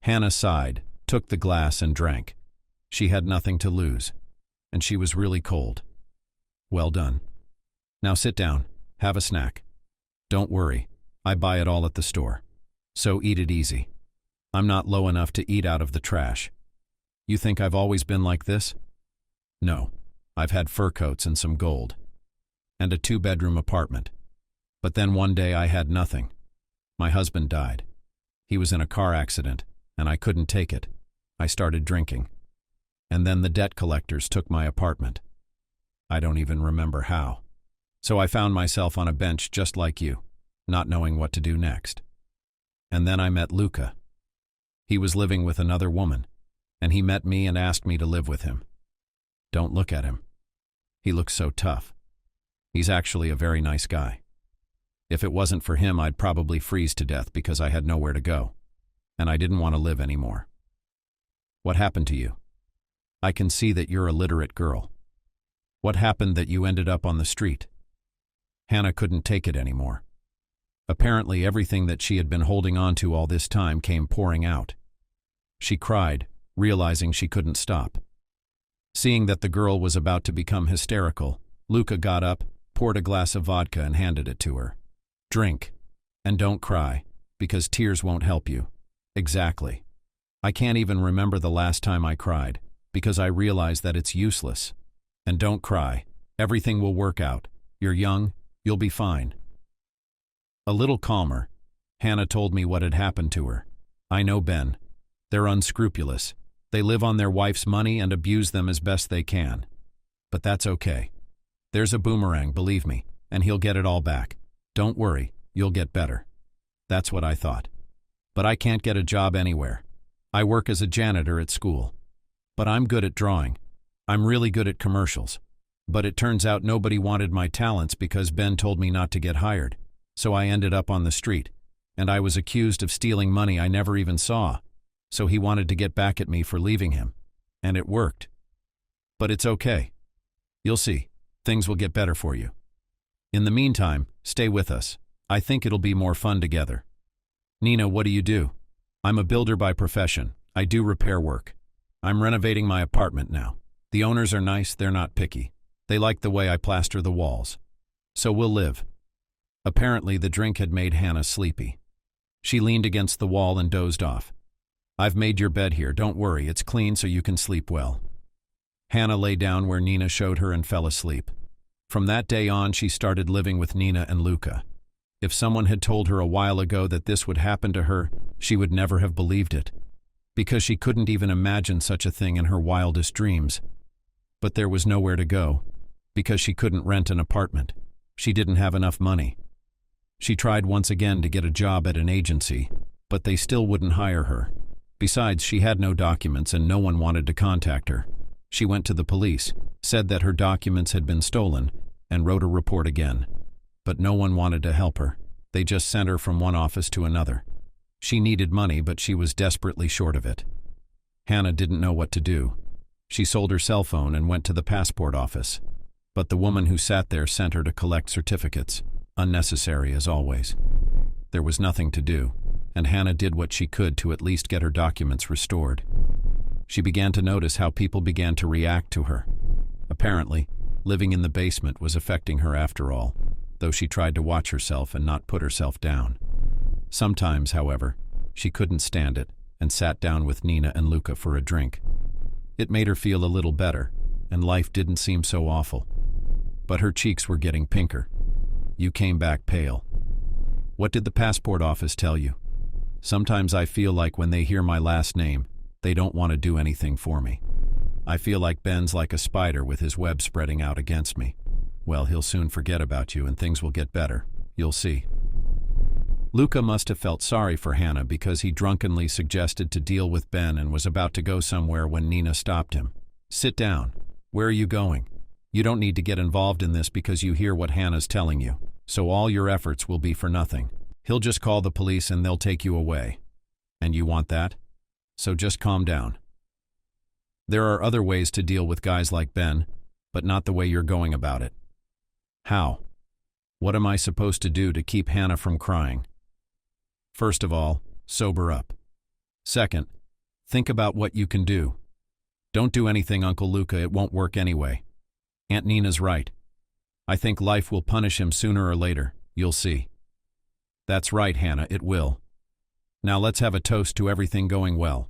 Hannah sighed, took the glass and drank. She had nothing to lose, and she was really cold. "Well done. Now sit down, have a snack. Don't worry, I buy it all at the store. So eat it easy. I'm not low enough to eat out of the trash. You think I've always been like this? No, I've had fur coats and some gold. And a 2-bedroom apartment. But then one day I had nothing. My husband died. He was in a car accident, and I couldn't take it. I started drinking. And then the debt collectors took my apartment. I don't even remember how. So I found myself on a bench just like you, not knowing what to do next. And then I met Luca. He was living with another woman, and he met me and asked me to live with him. Don't look at him. He looks so tough. He's actually a very nice guy. If it wasn't for him, I'd probably freeze to death because I had nowhere to go, and I didn't want to live anymore. What happened to you? I can see that you're a literate girl. What happened that you ended up on the street? Hannah couldn't take it anymore. Apparently, everything that she had been holding on to all this time came pouring out. She cried, realizing she couldn't stop. Seeing that the girl was about to become hysterical, Luca got up, poured a glass of vodka and handed it to her. Drink. And don't cry, because tears won't help you. Exactly. I can't even remember the last time I cried, because I realize that it's useless. And don't cry. Everything will work out. You're young. You'll be fine. A little calmer, Hannah told me what had happened to her. I know Ben. They're unscrupulous. They live on their wife's money and abuse them as best they can. But that's okay. There's a boomerang, believe me, and he'll get it all back. Don't worry, you'll get better. That's what I thought. But I can't get a job anywhere. I work as a janitor at school. But I'm good at drawing. I'm really good at commercials. But it turns out nobody wanted my talents because Ben told me not to get hired. So I ended up on the street, and I was accused of stealing money I never even saw. So he wanted to get back at me for leaving him. And it worked. But it's okay. You'll see. Things will get better for you. In the meantime, stay with us. I think it'll be more fun together. Nina, what do you do? I'm a builder by profession. I do repair work. I'm renovating my apartment now. The owners are nice, they're not picky. They like the way I plaster the walls. So we'll live. Apparently, the drink had made Hannah sleepy. She leaned against the wall and dozed off. I've made your bed here, don't worry, it's clean so you can sleep well. Hannah lay down where Nina showed her and fell asleep. From that day on, she started living with Nina and Luca. If someone had told her a while ago that this would happen to her, she would never have believed it, because she couldn't even imagine such a thing in her wildest dreams. But there was nowhere to go, because she couldn't rent an apartment. She didn't have enough money. She tried once again to get a job at an agency, but they still wouldn't hire her. Besides, she had no documents and no one wanted to contact her. She went to the police, said that her documents had been stolen, and wrote a report again. But no one wanted to help her. They just sent her from one office to another. She needed money, but she was desperately short of it. Hannah didn't know what to do. She sold her cell phone and went to the passport office. But the woman who sat there sent her to collect certificates, unnecessary as always. There was nothing to do, and Hannah did what she could to at least get her documents restored. She began to notice how people began to react to her. Apparently, living in the basement was affecting her after all, though she tried to watch herself and not put herself down. Sometimes, however, she couldn't stand it and sat down with Nina and Luca for a drink. It made her feel a little better, and life didn't seem so awful. But her cheeks were getting pinker. You came back pale. What did the passport office tell you? Sometimes I feel like when they hear my last name, they don't want to do anything for me. I feel like Ben's like a spider with his web spreading out against me. Well, he'll soon forget about you and things will get better. You'll see. Luca must have felt sorry for Hannah because he drunkenly suggested to deal with Ben and was about to go somewhere when Nina stopped him. Sit down. Where are you going? You don't need to get involved in this because you hear what Hannah's telling you. So all your efforts will be for nothing. He'll just call the police and they'll take you away. And you want that? So just calm down. There are other ways to deal with guys like Ben, but not the way you're going about it. How? What am I supposed to do to keep Hannah from crying? First of all, sober up. Second, think about what you can do. Don't do anything, Uncle Luca, it won't work anyway. Aunt Nina's right. I think life will punish him sooner or later, you'll see. That's right, Hannah, it will. Now let's have a toast to everything going well.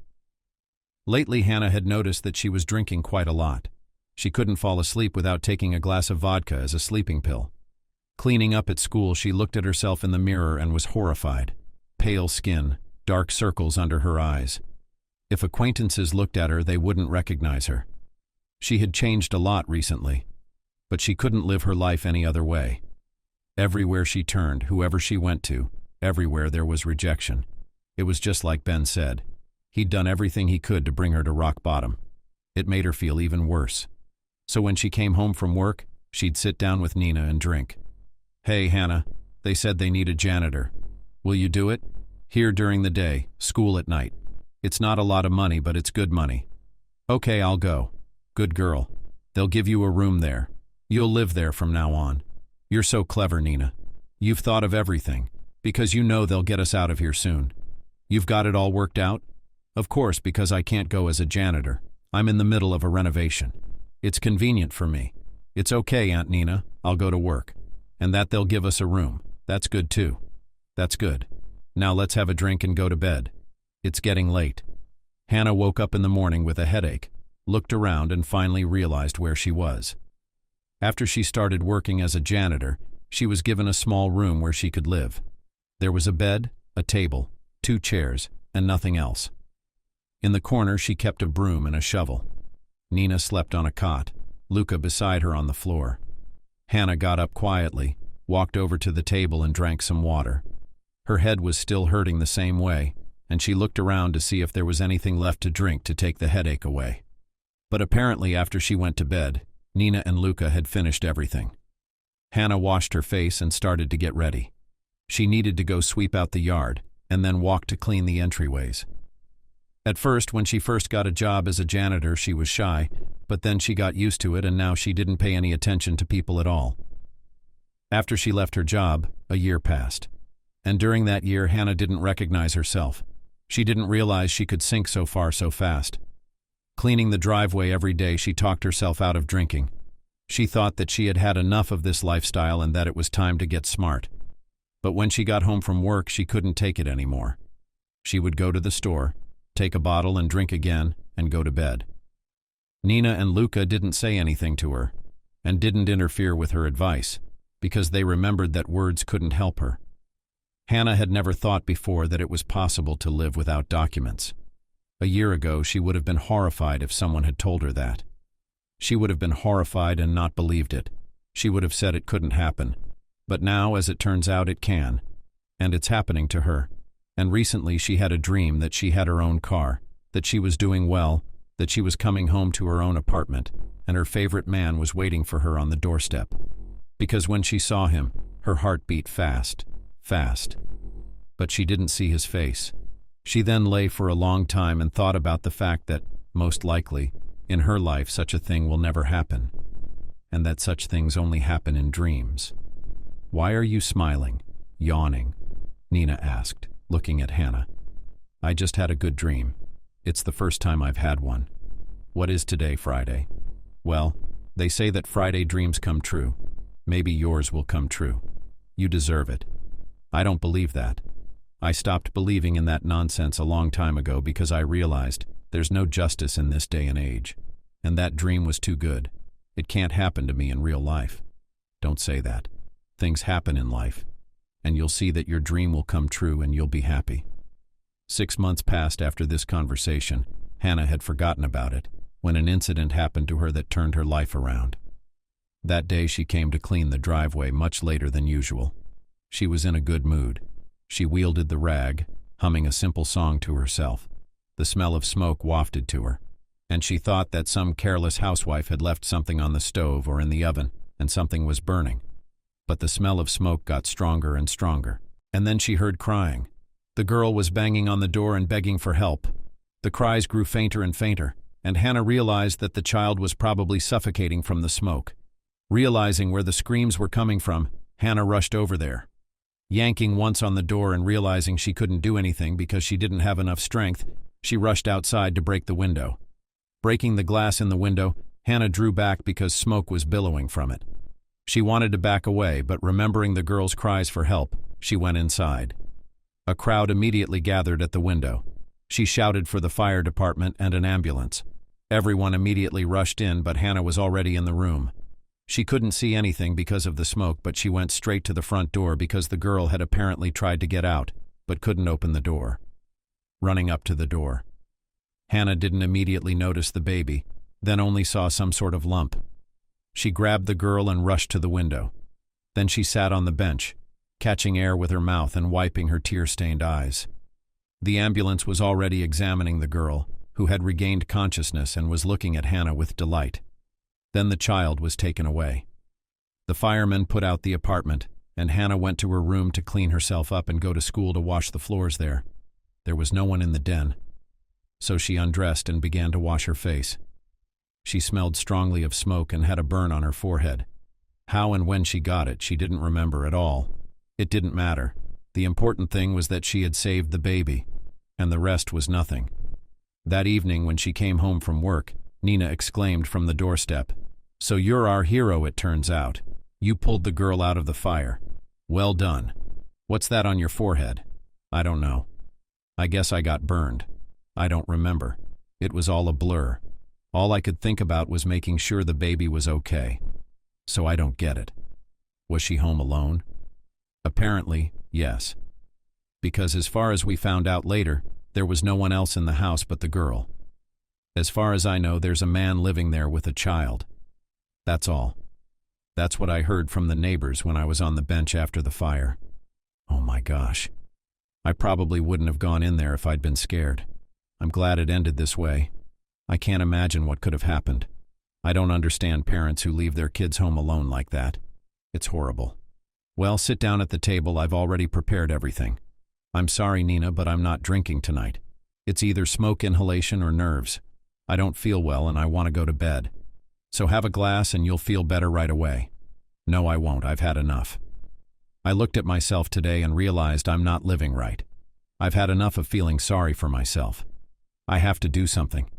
Lately, Hannah had noticed that she was drinking quite a lot. She couldn't fall asleep without taking a glass of vodka as a sleeping pill. Cleaning up at school, she looked at herself in the mirror and was horrified. Pale skin, dark circles under her eyes. If acquaintances looked at her, they wouldn't recognize her. She had changed a lot recently, but she couldn't live her life any other way. Everywhere she turned, whoever she went to, everywhere there was rejection. It was just like Ben said. He'd done everything he could to bring her to rock bottom. It made her feel even worse. So when she came home from work, she'd sit down with Nina and drink. "Hey, Hannah, they said they need a janitor. Will you do it? Here during the day, school at night. It's not a lot of money, but it's good money." "Okay, I'll go." "Good girl. They'll give you a room there. You'll live there from now on." "You're so clever, Nina. You've thought of everything, because you know they'll get us out of here soon." "You've got it all worked out?" "Of course, because I can't go as a janitor. I'm in the middle of a renovation. It's convenient for me." "It's okay, Aunt Nina. I'll go to work. And that they'll give us a room. That's good too." "That's good. Now let's have a drink and go to bed. It's getting late." Hannah woke up in the morning with a headache, looked around and finally realized where she was. After she started working as a janitor, she was given a small room where she could live. There was a bed, a table, 2 chairs, and nothing else. In the corner she kept a broom and a shovel. Nina slept on a cot, Luca beside her on the floor. Hannah got up quietly, walked over to the table and drank some water. Her head was still hurting the same way, and she looked around to see if there was anything left to drink to take the headache away. But apparently after she went to bed, Nina and Luca had finished everything. Hannah washed her face and started to get ready. She needed to go sweep out the yard, and then walk to clean the entryways. At first, when she first got a job as a janitor, she was shy, but then she got used to it and now she didn't pay any attention to people at all. After she left her job, a year passed. And during that year, Hannah didn't recognize herself. She didn't realize she could sink so far so fast. Cleaning the driveway every day, she talked herself out of drinking. She thought that she had had enough of this lifestyle and that it was time to get smart. But when she got home from work, she couldn't take it anymore. She would go to the store, take a bottle and drink again, and go to bed. Nina and Luca didn't say anything to her, and didn't interfere with her advice, because they remembered that words couldn't help her. Hannah had never thought before that it was possible to live without documents. A year ago, she would have been horrified if someone had told her that. She would have been horrified and not believed it. She would have said it couldn't happen. But now, as it turns out, it can. And it's happening to her. And recently she had a dream that she had her own car, that she was doing well, that she was coming home to her own apartment, and her favorite man was waiting for her on the doorstep. Because when she saw him, her heart beat fast, fast. But she didn't see his face. She then lay for a long time and thought about the fact that, most likely, in her life such a thing will never happen, and that such things only happen in dreams. "Why are you smiling, yawning?" Nina asked, looking at Hannah. "I just had a good dream. It's the first time I've had one." "What is today, Friday?" "Well, they say that Friday dreams come true. Maybe yours will come true. You deserve it." "I don't believe that. I stopped believing in that nonsense a long time ago because I realized there's no justice in this day and age. And that dream was too good. It can't happen to me in real life." "Don't say that. Things happen in life. And you'll see that your dream will come true and you'll be happy." 6 months passed after this conversation. Hannah had forgotten about it, when an incident happened to her that turned her life around. That day she came to clean the driveway much later than usual. She was in a good mood. She wielded the rag, humming a simple song to herself. The smell of smoke wafted to her, and she thought that some careless housewife had left something on the stove or in the oven, and something was burning. But the smell of smoke got stronger and stronger, and then she heard crying. The girl was banging on the door and begging for help. The cries grew fainter and fainter, and Hannah realized that the child was probably suffocating from the smoke. Realizing where the screams were coming from, Hannah rushed over there. Yanking once on the door and realizing she couldn't do anything because she didn't have enough strength, she rushed outside to break the window. Breaking the glass in the window, Hannah drew back because smoke was billowing from it. She wanted to back away, but remembering the girl's cries for help, she went inside. A crowd immediately gathered at the window. She shouted for the fire department and an ambulance. Everyone immediately rushed in, but Hannah was already in the room. She couldn't see anything because of the smoke, but she went straight to the front door because the girl had apparently tried to get out, but couldn't open the door. Running up to the door, Hannah didn't immediately notice the baby, then only saw some sort of lump. She grabbed the girl and rushed to the window. Then she sat on the bench, catching air with her mouth and wiping her tear-stained eyes. The ambulance was already examining the girl, who had regained consciousness and was looking at Hannah with delight. Then the child was taken away. The firemen put out the apartment, and Hannah went to her room to clean herself up and go to school to wash the floors there. There was no one in the den. So she undressed and began to wash her face. She smelled strongly of smoke and had a burn on her forehead. How and when she got it, she didn't remember at all. It didn't matter. The important thing was that she had saved the baby, and the rest was nothing. That evening when she came home from work, Nina exclaimed from the doorstep, "So you're our hero, it turns out. You pulled the girl out of the fire. Well done. What's that on your forehead?" "I don't know. I guess I got burned. I don't remember. It was all a blur. All I could think about was making sure the baby was okay. So I don't get it. Was she home alone?" "Apparently, yes. Because as far as we found out later, there was no one else in the house but the girl. As far as I know, there's a man living there with a child. That's all. That's what I heard from the neighbors when I was on the bench after the fire. Oh my gosh. I probably wouldn't have gone in there if I'd been scared. I'm glad it ended this way. I can't imagine what could have happened. I don't understand parents who leave their kids home alone like that. It's horrible. Well, sit down at the table. I've already prepared everything. I'm sorry, Nina, but I'm not drinking tonight. It's either smoke inhalation or nerves. I don't feel well and I want to go to bed. So have a glass and you'll feel better right away." "No, I won't. I've had enough. I looked at myself today and realized I'm not living right. I've had enough of feeling sorry for myself. I have to do something.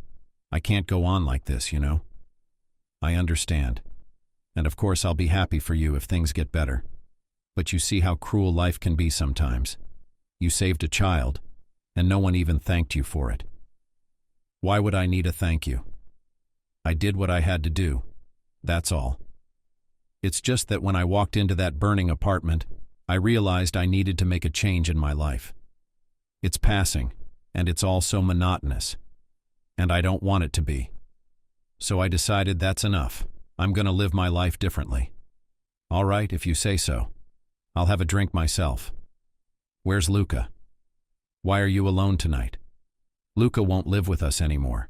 I can't go on like this, you know." "I understand. And of course I'll be happy for you if things get better. But you see how cruel life can be sometimes. You saved a child, and no one even thanked you for it." "Why would I need a thank you? I did what I had to do. That's all. It's just that when I walked into that burning apartment, I realized I needed to make a change in my life. It's passing, and it's all so monotonous. And I don't want it to be. So I decided that's enough. I'm going to live my life differently." "All right, if you say so. I'll have a drink myself. Where's Luca?" "Why are you alone tonight?" "Luca won't live with us anymore.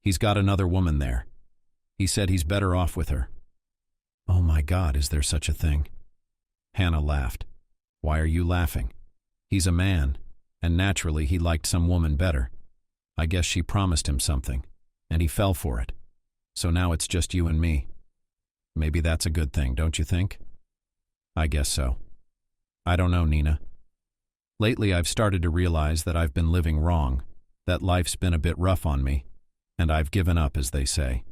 He's got another woman there. He said he's better off with her." "Oh my God, is there such a thing?" Hannah laughed. "Why are you laughing? He's a man, and naturally he liked some woman better. I guess she promised him something, and he fell for it. So now it's just you and me. Maybe that's a good thing, don't you think?" "I guess so. I don't know, Nina. Lately I've started to realize that I've been living wrong, that life's been a bit rough on me, and I've given up, as they say.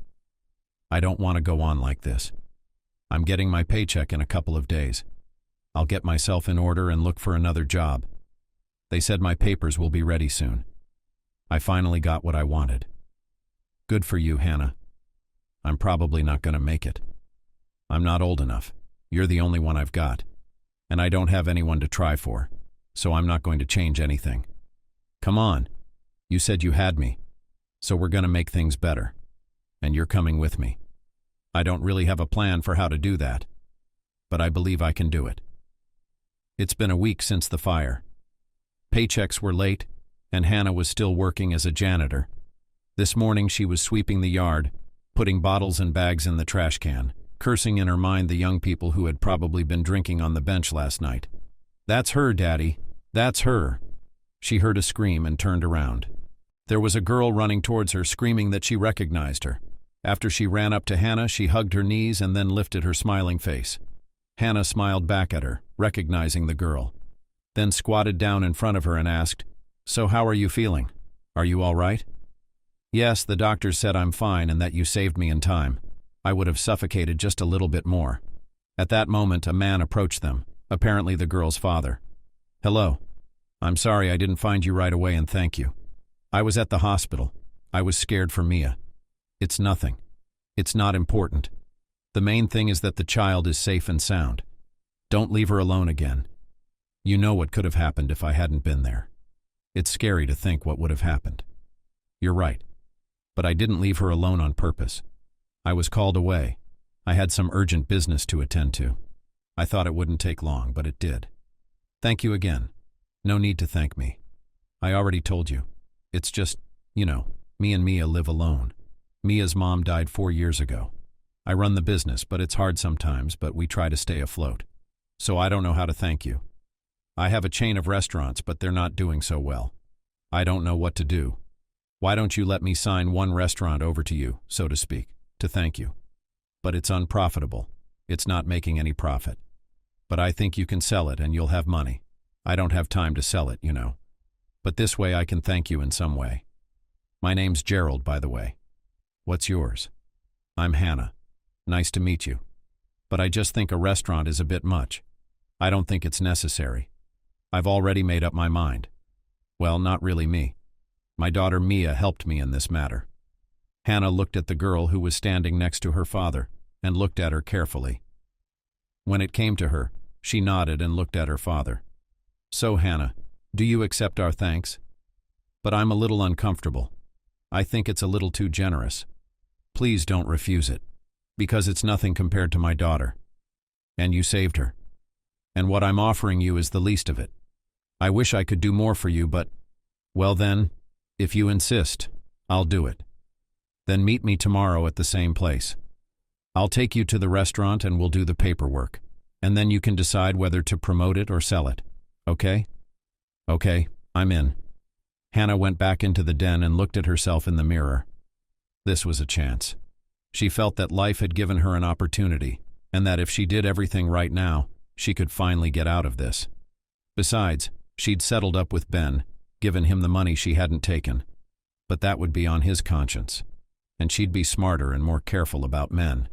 I don't want to go on like this. I'm getting my paycheck in a couple of days. I'll get myself in order and look for another job. They said my papers will be ready soon. I finally got what I wanted." "Good for you, Hannah. I'm probably not going to make it. I'm not old enough. You're the only one I've got. And I don't have anyone to try for, so I'm not going to change anything. Come on. You said you had me. So we're going to make things better. And you're coming with me. I don't really have a plan for how to do that, but I believe I can do it." It's been a week since the fire. Paychecks were late, and Hannah was still working as a janitor. This morning she was sweeping the yard, putting bottles and bags in the trash can, cursing in her mind the young people who had probably been drinking on the bench last night. "That's her, Daddy. That's her." She heard a scream and turned around. There was a girl running towards her, screaming that she recognized her. After she ran up to Hannah, she hugged her knees and then lifted her smiling face. Hannah smiled back at her, recognizing the girl, then squatted down in front of her and asked, "So how are you feeling? Are you all right?" "Yes, the doctors said I'm fine and that you saved me in time. I would have suffocated just a little bit more." At that moment, a man approached them, apparently the girl's father. "Hello. I'm sorry I didn't find you right away and thank you. I was at the hospital. I was scared for Mia. It's nothing. It's not important. The main thing is that the child is safe and sound. Don't leave her alone again. You know what could have happened if I hadn't been there. It's scary to think what would have happened. You're right. But I didn't leave her alone on purpose. I was called away. I had some urgent business to attend to. I thought it wouldn't take long, but it did. Thank you again. No need to thank me. I already told you. It's just, me and Mia live alone. Mia's mom died 4 years ago. I run the business, but it's hard sometimes, but we try to stay afloat. So I don't know how to thank you. I have a chain of restaurants, but they're not doing so well. I don't know what to do. Why don't you let me sign one restaurant over to you, so to speak, to thank you? But it's unprofitable. It's not making any profit. But I think you can sell it and you'll have money. I don't have time to sell it, But this way I can thank you in some way. My name's Gerald, by the way. What's yours? I'm Hannah. Nice to meet you. But I just think a restaurant is a bit much. I don't think it's necessary. I've already made up my mind. Well, not really me. My daughter Mia helped me in this matter. Hannah looked at the girl who was standing next to her father and looked at her carefully. When it came to her, she nodded and looked at her father. So, Hannah, do you accept our thanks? But I'm a little uncomfortable. I think it's a little too generous. Please don't refuse it, because it's nothing compared to my daughter. And you saved her. And what I'm offering you is the least of it. I wish I could do more for you, but, well then, if you insist, I'll do it. Then meet me tomorrow at the same place. I'll take you to the restaurant and we'll do the paperwork, and then you can decide whether to promote it or sell it. Okay? Okay, I'm in. Hannah went back into the den and looked at herself in the mirror. This was a chance. She felt that life had given her an opportunity, and that if she did everything right now, she could finally get out of this. Besides, she'd settled up with Ben, given him the money she hadn't taken. But that would be on his conscience, and she'd be smarter and more careful about men.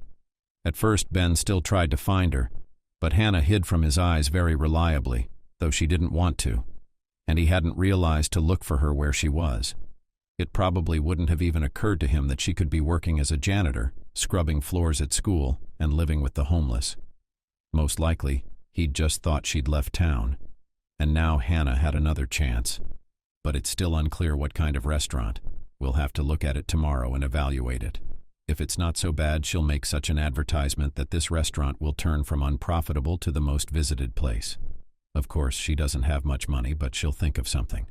At first, Ben still tried to find her, but Hannah hid from his eyes very reliably, though she didn't want to, and he hadn't realized to look for her where she was. It probably wouldn't have even occurred to him that she could be working as a janitor, scrubbing floors at school, and living with the homeless. Most likely, he'd just thought she'd left town, and now Hannah had another chance. But it's still unclear what kind of restaurant. We'll have to look at it tomorrow and evaluate it. If it's not so bad, she'll make such an advertisement that this restaurant will turn from unprofitable to the most visited place. Of course, she doesn't have much money, but she'll think of something.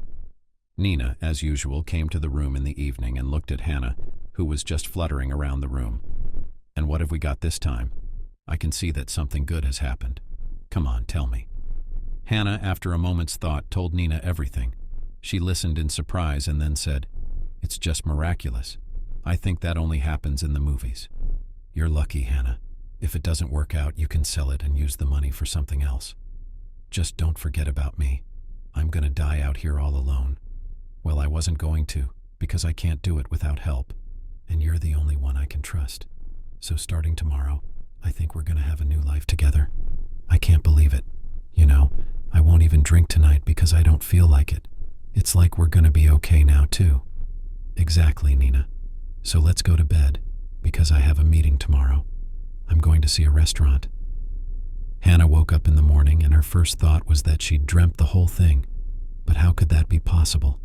Nina, as usual, came to the room in the evening and looked at Hannah, who was just fluttering around the room. And what have we got this time? I can see that something good has happened. Come on, tell me. Hannah, after a moment's thought, told Nina everything. She listened in surprise and then said, "It's just miraculous. I think that only happens in the movies." "You're lucky, Hannah. If it doesn't work out, you can sell it and use the money for something else. Just don't forget about me. I'm going to die out here all alone." "Well, I wasn't going to, because I can't do it without help. And you're the only one I can trust. So starting tomorrow, I think we're going to have a new life together. I can't believe it. I won't even drink tonight because I don't feel like it. It's like we're going to be okay now, too." "Exactly, Nina. So let's go to bed, because I have a meeting tomorrow. I'm going to see a restaurant." Hannah woke up in the morning and her first thought was that she'd dreamt the whole thing. But how could that be possible?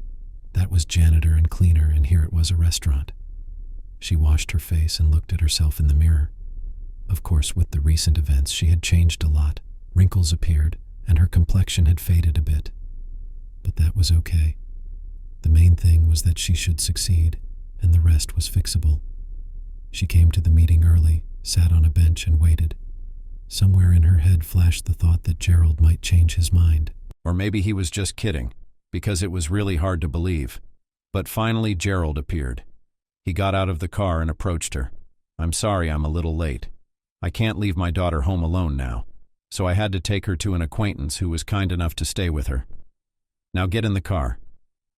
That was janitor and cleaner, and here it was a restaurant. She washed her face and looked at herself in the mirror. Of course, with the recent events, she had changed a lot. Wrinkles appeared, and her complexion had faded a bit. But that was okay. The main thing was that she should succeed, and the rest was fixable. She came to the meeting early, sat on a bench and waited. Somewhere in her head flashed the thought that Gerald might change his mind. Or maybe he was just kidding, because it was really hard to believe. But finally Gerald appeared. He got out of the car and approached her. "I'm sorry I'm a little late. I can't leave my daughter home alone now, so I had to take her to an acquaintance who was kind enough to stay with her. Now get in the car.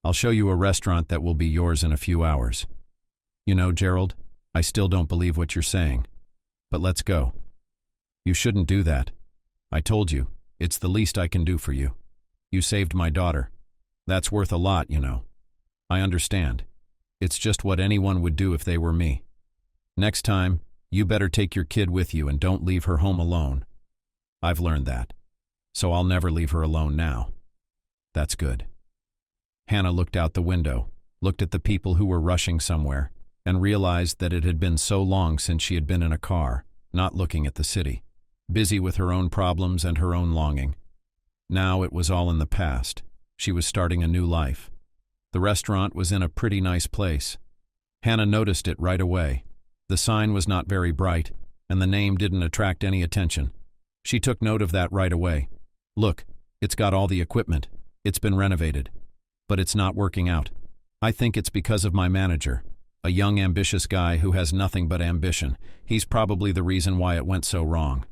I'll show you a restaurant that will be yours in a few hours. Gerald, I still don't believe what you're saying. But let's go." "You shouldn't do that. I told you, it's the least I can do for you. You saved my daughter. That's worth a lot, I understand. It's just what anyone would do if they were me. Next time, you better take your kid with you and don't leave her home alone. I've learned that, so I'll never leave her alone now." "That's good." Hannah looked out the window, looked at the people who were rushing somewhere, and realized that it had been so long since she had been in a car, not looking at the city, busy with her own problems and her own longing. Now it was all in the past. She was starting a new life, The restaurant was in a pretty nice place. Hannah noticed it right away. The sign was not very bright, and the name didn't attract any attention. She took note of that right away. Look, it's got all the equipment. It's been renovated. But it's not working out. I think it's because of my manager. A young, ambitious guy who has nothing but ambition. He's probably the reason why it went so wrong.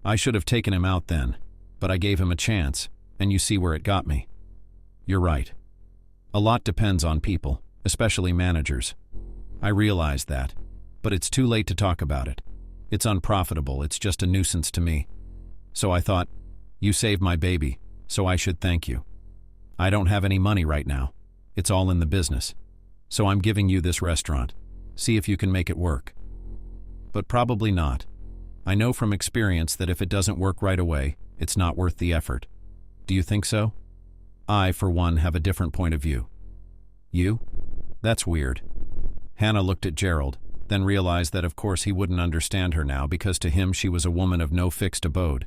I should have taken him out then, but I gave him a chance, and you see where it got me. You're right. A lot depends on people, especially managers. I realize that, but it's too late to talk about it. It's unprofitable, it's just a nuisance to me. So I thought, you saved my baby, so I should thank you. I don't have any money right now. It's all in the business. So I'm giving you this restaurant. See if you can make it work. But probably not. I know from experience that if it doesn't work right away, it's not worth the effort. Do you think so? I, for one, have a different point of view. You? That's weird. Hannah looked at Gerald, then realized that of course he wouldn't understand her now because to him she was a woman of no fixed abode.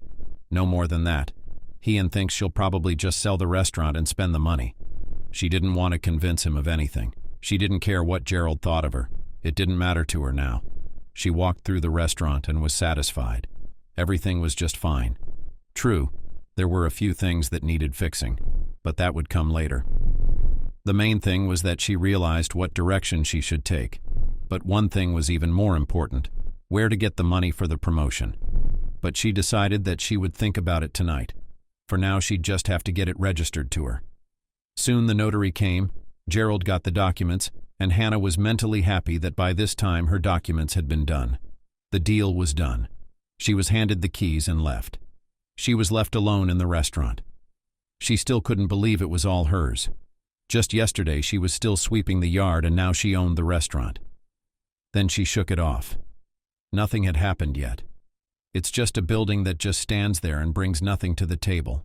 No more than that. He thinks she'll probably just sell the restaurant and spend the money. She didn't want to convince him of anything. She didn't care what Gerald thought of her. It didn't matter to her now. She walked through the restaurant and was satisfied. Everything was just fine. True, there were a few things that needed fixing, but that would come later. The main thing was that she realized what direction she should take. But one thing was even more important: where to get the money for the promotion. But she decided that she would think about it tonight. For now she'd just have to get it registered to her. Soon the notary came, Gerald got the documents, and Hannah was mentally happy that by this time her documents had been done. The deal was done. She was handed the keys and left. She was left alone in the restaurant. She still couldn't believe it was all hers. Just yesterday she was still sweeping the yard and now she owned the restaurant. Then she shook it off. Nothing had happened yet. It's just a building that just stands there and brings nothing to the table.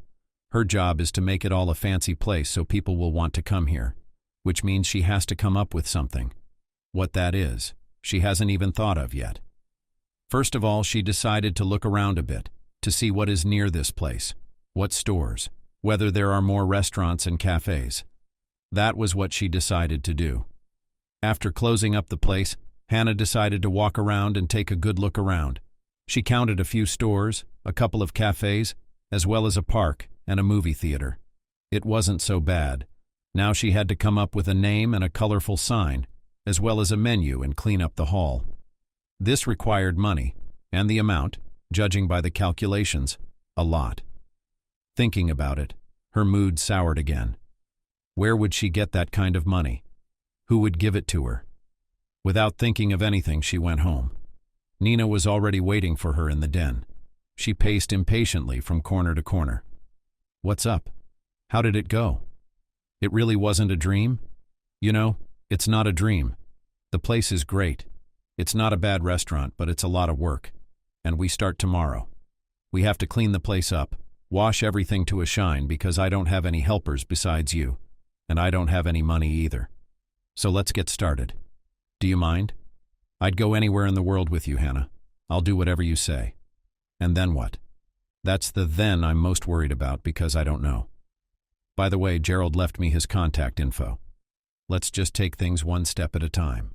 Her job is to make it all a fancy place so people will want to come here, which means she has to come up with something. What that is, she hasn't even thought of yet. First of all, she decided to look around a bit, to see what is near this place, what stores, whether there are more restaurants and cafes. That was what she decided to do. After closing up the place, Hannah decided to walk around and take a good look around. She counted a few stores, a couple of cafes, as well as a park and a movie theater. It wasn't so bad. Now she had to come up with a name and a colorful sign, as well as a menu and clean up the hall. This required money, and the amount, judging by the calculations, a lot. Thinking about it, her mood soured again. Where would she get that kind of money? Who would give it to her? Without thinking of anything, she went home. Nina was already waiting for her in the den. She paced impatiently from corner to corner. What's up? How did it go? It really wasn't a dream? You know, it's not a dream. The place is great. It's not a bad restaurant, but it's a lot of work. And we start tomorrow. We have to clean the place up, wash everything to a shine because I don't have any helpers besides you. And I don't have any money either. So let's get started. Do you mind? I'd go anywhere in the world with you, Hannah. I'll do whatever you say. And then what? That's the then I'm most worried about because I don't know. By the way, Gerald left me his contact info. Let's just take things one step at a time.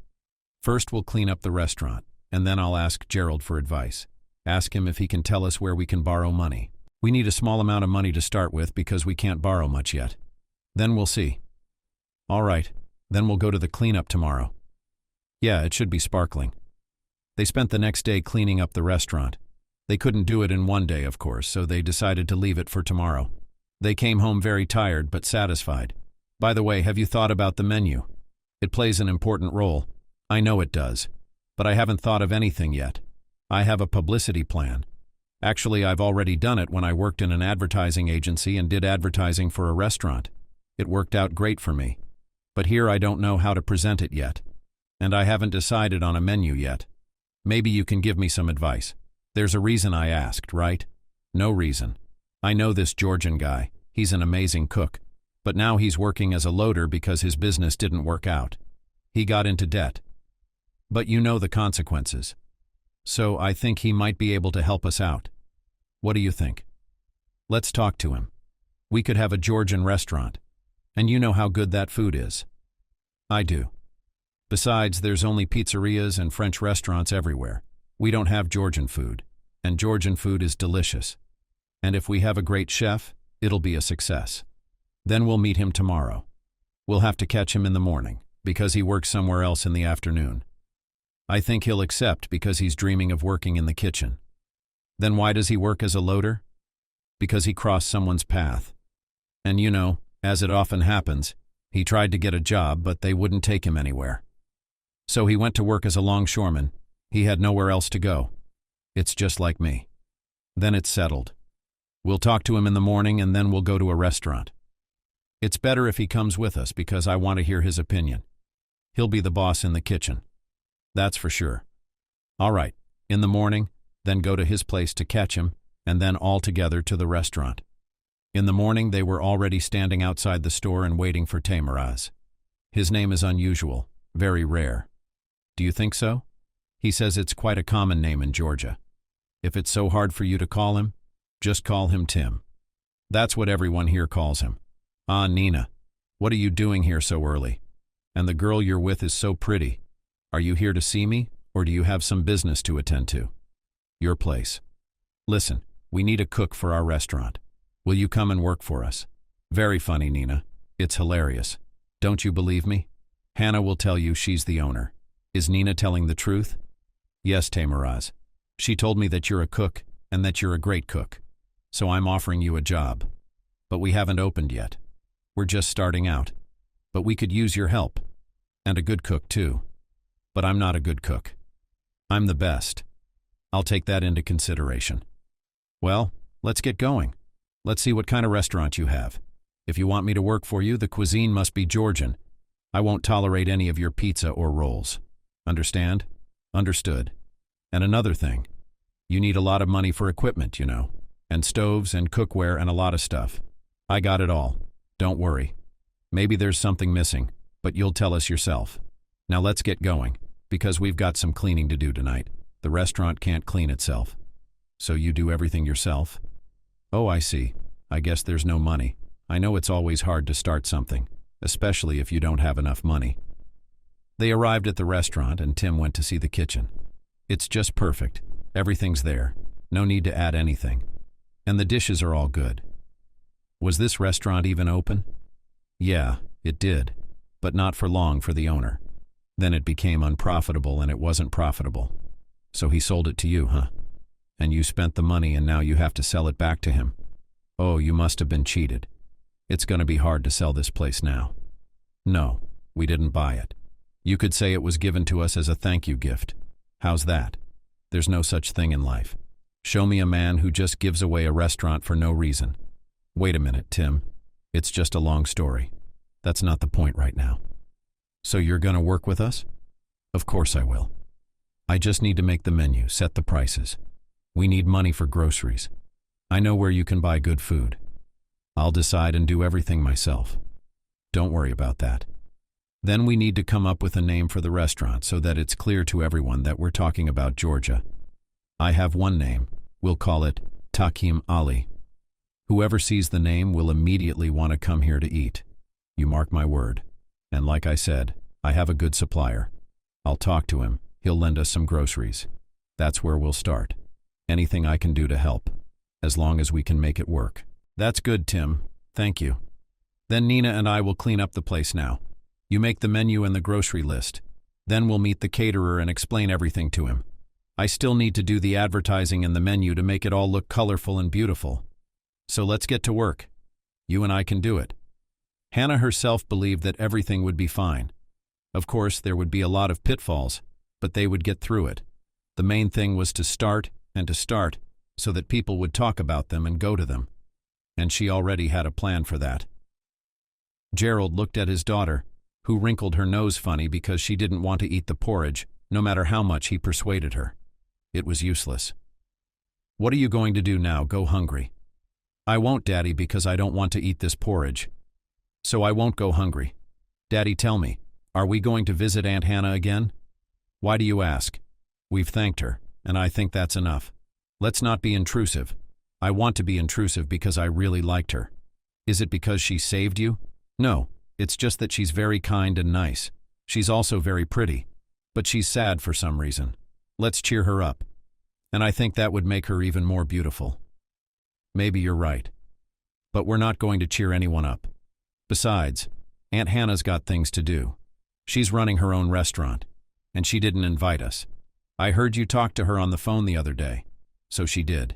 First we'll clean up the restaurant, and then I'll ask Gerald for advice. Ask him if he can tell us where we can borrow money. We need a small amount of money to start with because we can't borrow much yet. Then we'll see. All right, then we'll go to the cleanup tomorrow. Yeah, it should be sparkling. They spent the next day cleaning up the restaurant. They couldn't do it in one day, of course, so they decided to leave it for tomorrow. They came home very tired but satisfied. By the way, have you thought about the menu? It plays an important role. I know it does, but I haven't thought of anything yet. I have a publicity plan. Actually, I've already done it when I worked in an advertising agency and did advertising for a restaurant. It worked out great for me. But here I don't know how to present it yet. And I haven't decided on a menu yet. Maybe you can give me some advice. There's a reason I asked, right? No reason. I know this Georgian guy. He's an amazing cook. But now he's working as a loader because his business didn't work out. He got into debt. But you know the consequences. So I think he might be able to help us out. What do you think? Let's talk to him. We could have a Georgian restaurant. And you know how good that food is. I do. Besides, there's only pizzerias and French restaurants everywhere. We don't have Georgian food, and Georgian food is delicious. And if we have a great chef, it'll be a success. Then we'll meet him tomorrow. We'll have to catch him in the morning, because he works somewhere else in the afternoon. I think he'll accept because he's dreaming of working in the kitchen. Then why does he work as a loader? Because he crossed someone's path. And you know, as it often happens, he tried to get a job, but they wouldn't take him anywhere. So he went to work as a longshoreman. He had nowhere else to go. It's just like me. Then it's settled. We'll talk to him in the morning and then we'll go to a restaurant. It's better if he comes with us because I want to hear his opinion. He'll be the boss in the kitchen. That's for sure. All right, in the morning, then go to his place to catch him, and then all together to the restaurant. In the morning, they were already standing outside the store and waiting for Teimuraz. His name is unusual, very rare. Do you think so? He says it's quite a common name in Georgia. If it's so hard for you to call him, just call him Tim. That's what everyone here calls him. Ah, Nina, what are you doing here so early? And the girl you're with is so pretty. Are you here to see me, or do you have some business to attend to? Your place. Listen, we need a cook for our restaurant. Will you come and work for us? Very funny, Nina. It's hilarious. Don't you believe me? Hannah will tell you she's the owner. Is Nina telling the truth? Yes, Teimuraz. She told me that you're a cook and that you're a great cook. So I'm offering you a job. But we haven't opened yet. We're just starting out. But we could use your help. And a good cook, too. But I'm not a good cook. I'm the best. I'll take that into consideration. Well, let's get going. Let's see what kind of restaurant you have. If you want me to work for you, the cuisine must be Georgian. I won't tolerate any of your pizza or rolls. Understand? Understood. And another thing. You need a lot of money for equipment, you know. And stoves and cookware and a lot of stuff. I got it all. Don't worry. Maybe there's something missing, but you'll tell us yourself. Now let's get going, because we've got some cleaning to do tonight. The restaurant can't clean itself. So you do everything yourself? Oh, I see. I guess there's no money. I know it's always hard to start something, especially if you don't have enough money. They arrived at the restaurant and Tim went to see the kitchen. It's just perfect. Everything's there. No need to add anything. And the dishes are all good. Was this restaurant even open? Yeah, it did. But not for long for the owner. Then it became unprofitable and it wasn't profitable. So he sold it to you, huh? And you spent the money and now you have to sell it back to him. Oh, you must have been cheated. It's going to be hard to sell this place now. No, we didn't buy it. You could say it was given to us as a thank you gift. How's that? There's no such thing in life. Show me a man who just gives away a restaurant for no reason. Wait a minute, Tim. It's just a long story. That's not the point right now. So you're going to work with us? Of course I will. I just need to make the menu, set the prices. We need money for groceries. I know where you can buy good food. I'll decide and do everything myself. Don't worry about that. Then we need to come up with a name for the restaurant so that it's clear to everyone that we're talking about Georgia. I have one name. We'll call it Takim Ali. Whoever sees the name will immediately want to come here to eat. You mark my word. And like I said, I have a good supplier. I'll talk to him. He'll lend us some groceries. That's where we'll start. Anything I can do to help, as long as we can make it work. That's good, Tim. Thank you. Then Nina and I will clean up the place now. You make the menu and the grocery list. Then we'll meet the caterer and explain everything to him. I still need to do the advertising and the menu to make it all look colorful and beautiful. So let's get to work. You and I can do it. Hannah herself believed that everything would be fine. Of course, there would be a lot of pitfalls, but they would get through it. The main thing was to start so that people would talk about them and go to them. And she already had a plan for that. Gerald looked at his daughter, who wrinkled her nose funny because she didn't want to eat the porridge, no matter how much he persuaded her. It was useless. What are you going to do now? Go hungry? I won't, Daddy, because I don't want to eat this porridge. So I won't go hungry. Daddy, tell me, are we going to visit Aunt Hannah again? Why do you ask? We've thanked her, and I think that's enough. Let's not be intrusive. I want to be intrusive because I really liked her. Is it because she saved you? No, it's just that she's very kind and nice. She's also very pretty. But she's sad for some reason. Let's cheer her up. And I think that would make her even more beautiful. Maybe you're right. But we're not going to cheer anyone up. Besides, Aunt Hannah's got things to do. She's running her own restaurant, and she didn't invite us. I heard you talk to her on the phone the other day, so she did.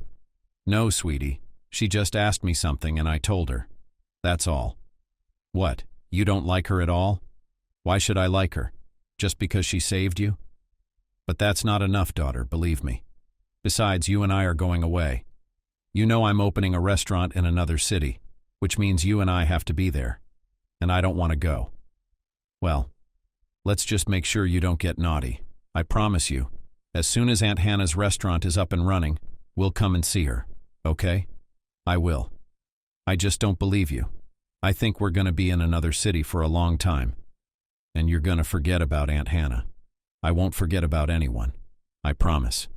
No, sweetie, she just asked me something and I told her. That's all. What, you don't like her at all? Why should I like her? Just because she saved you? But that's not enough, daughter, believe me. Besides, you and I are going away. You know I'm opening a restaurant in another city, which means you and I have to be there. And I don't want to go. Well, let's just make sure you don't get naughty. I promise you, as soon as Aunt Hannah's restaurant is up and running, we'll come and see her, okay? I will. I just don't believe you. I think we're going to be in another city for a long time. And you're going to forget about Aunt Hannah. I won't forget about anyone. I promise.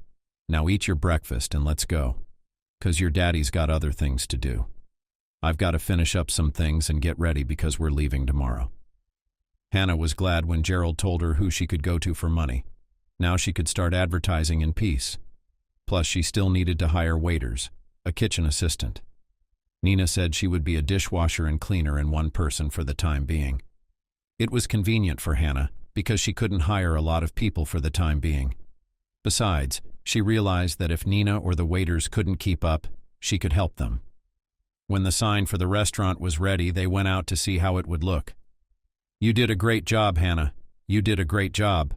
Now eat your breakfast and let's go. 'Cause your daddy's got other things to do. I've got to finish up some things and get ready because we're leaving tomorrow. Hannah was glad when Gerald told her who she could go to for money. Now she could start advertising in peace. Plus she still needed to hire waiters, a kitchen assistant. Nina said she would be a dishwasher and cleaner in one person for the time being. It was convenient for Hannah because she couldn't hire a lot of people for the time being. Besides, she realized that if Nina or the waiters couldn't keep up, she could help them. When the sign for the restaurant was ready, they went out to see how it would look. You did a great job, Hannah. You did a great job.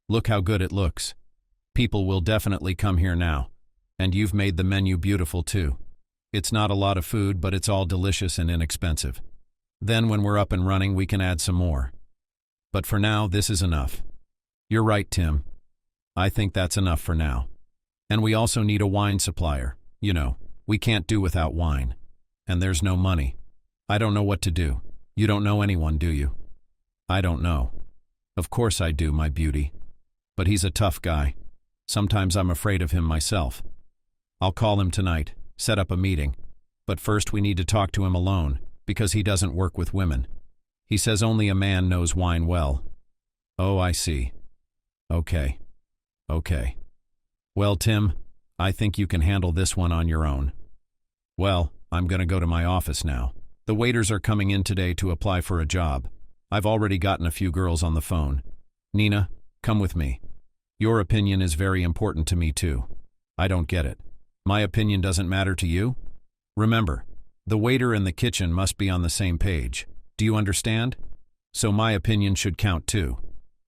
Look how good it looks. People will definitely come here now. And you've made the menu beautiful too. It's not a lot of food, but it's all delicious and inexpensive. Then when we're up and running, we can add some more. But for now, this is enough. You're right, Tim. I think that's enough for now. And we also need a wine supplier. You know, we can't do without wine. And there's no money. I don't know what to do. You don't know anyone, do you? I don't know. Of course I do, my beauty. But he's a tough guy. Sometimes I'm afraid of him myself. I'll call him tonight, set up a meeting. But first we need to talk to him alone, because he doesn't work with women. He says only a man knows wine well. Oh, I see. Okay. Well, Tim, I think you can handle this one on your own. Well, I'm going to go to my office now. The waiters are coming in today to apply for a job. I've already gotten a few girls on the phone. Nina, come with me. Your opinion is very important to me too. I don't get it. My opinion doesn't matter to you? Remember, the waiter and the kitchen must be on the same page. Do you understand? So my opinion should count too.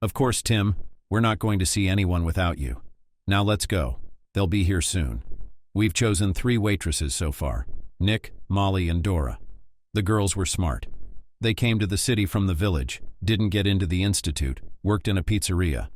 Of course, Tim, we're not going to see anyone without you. Now let's go. They'll be here soon. We've chosen 3 waitresses so far. Nick, Molly, and Dora. The girls were smart. They came to the city from the village, didn't get into the institute, worked in a pizzeria.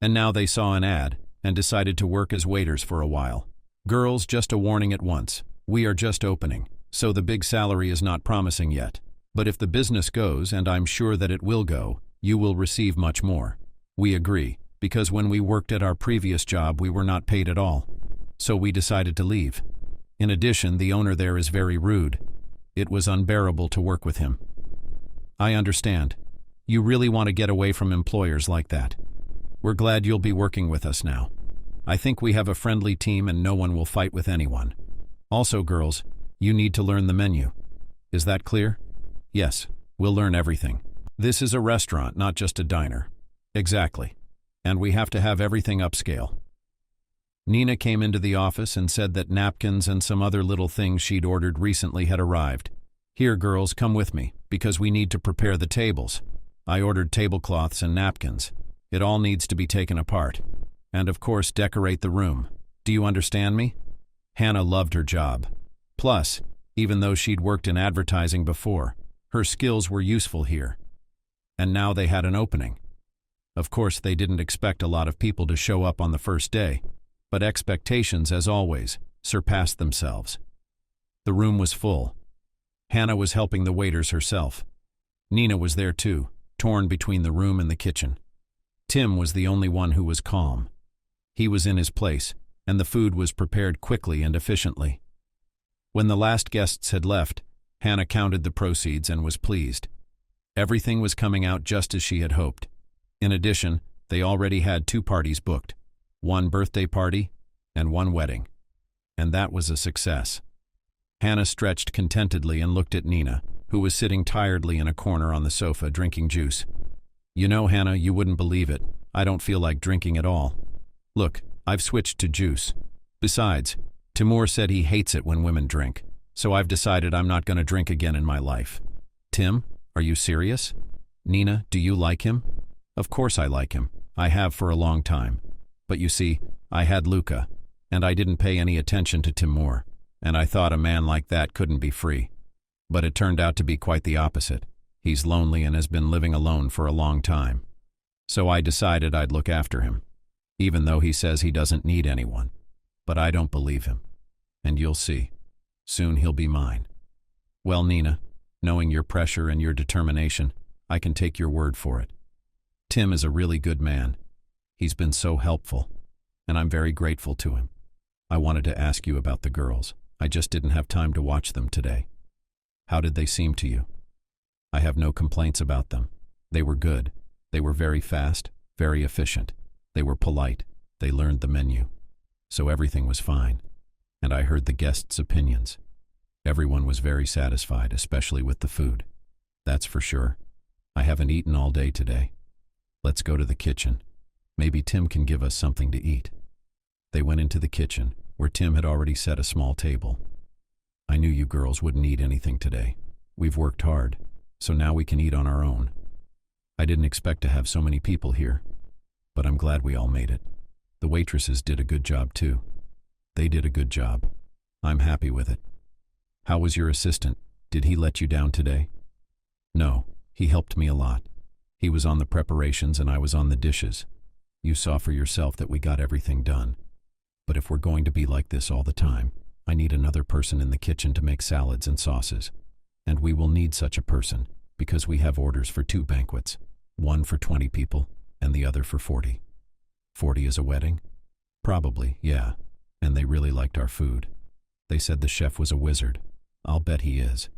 And now they saw an ad and decided to work as waiters for a while. Girls, just a warning at once. We are just opening, so the big salary is not promising yet. But if the business goes, and I'm sure that it will go, you will receive much more. We agree, because when we worked at our previous job we were not paid at all. So we decided to leave. In addition, the owner there is very rude. It was unbearable to work with him. I understand. You really want to get away from employers like that. We're glad you'll be working with us now. I think we have a friendly team and no one will fight with anyone. Also, girls, you need to learn the menu. Is that clear? Yes, we'll learn everything. This is a restaurant, not just a diner. Exactly. And we have to have everything upscale. Nina came into the office and said that napkins and some other little things she'd ordered recently had arrived. Here, girls, come with me, because we need to prepare the tables. I ordered tablecloths and napkins. It all needs to be taken apart. And of course, decorate the room. Do you understand me? Hannah loved her job. Plus, even though she'd worked in advertising before, her skills were useful here. And now they had an opening. Of course, they didn't expect a lot of people to show up on the first day, but expectations, as always, surpassed themselves. The room was full. Hannah was helping the waiters herself. Nina was there too, torn between the room and the kitchen. Tim was the only one who was calm. He was in his place, and the food was prepared quickly and efficiently. When the last guests had left, Hannah counted the proceeds and was pleased. Everything was coming out just as she had hoped. In addition, they already had 2 parties booked, one birthday party and one wedding. And that was a success. Hannah stretched contentedly and looked at Nina, who was sitting tiredly in a corner on the sofa drinking juice. You know, Hannah, you wouldn't believe it. I don't feel like drinking at all. Look, I've switched to juice. Besides, Timur said he hates it when women drink, so I've decided I'm not going to drink again in my life. Tim, are you serious? Nina, do you like him? Of course I like him. I have for a long time. But you see, I had Luca, and I didn't pay any attention to Timur, and I thought a man like that couldn't be free. But it turned out to be quite the opposite. He's lonely and has been living alone for a long time. So I decided I'd look after him, even though he says he doesn't need anyone. But I don't believe him. And you'll see. Soon he'll be mine. Well, Nina, knowing your pressure and your determination, I can take your word for it. Tim is a really good man. He's been so helpful, and I'm very grateful to him. I wanted to ask you about the girls. I just didn't have time to watch them today. How did they seem to you? I have no complaints about them. They were good. They were very fast, very efficient. They were polite. They learned the menu. So everything was fine. And I heard the guests' opinions. Everyone was very satisfied, especially with the food. That's for sure. I haven't eaten all day today. Let's go to the kitchen. Maybe Tim can give us something to eat. They went into the kitchen, where Tim had already set a small table. I knew you girls wouldn't eat anything today. We've worked hard, so now we can eat on our own. I didn't expect to have so many people here, but I'm glad we all made it. The waitresses did a good job too. They did a good job. I'm happy with it. How was your assistant? Did he let you down today? No, he helped me a lot. He was on the preparations and I was on the dishes. You saw for yourself that we got everything done. But if we're going to be like this all the time, I need another person in the kitchen to make salads and sauces. And we will need such a person, because we have orders for 2 banquets, one for 20 people and the other for 40. 40 is a wedding? Probably, yeah. And they really liked our food. They said the chef was a wizard. I'll bet he is.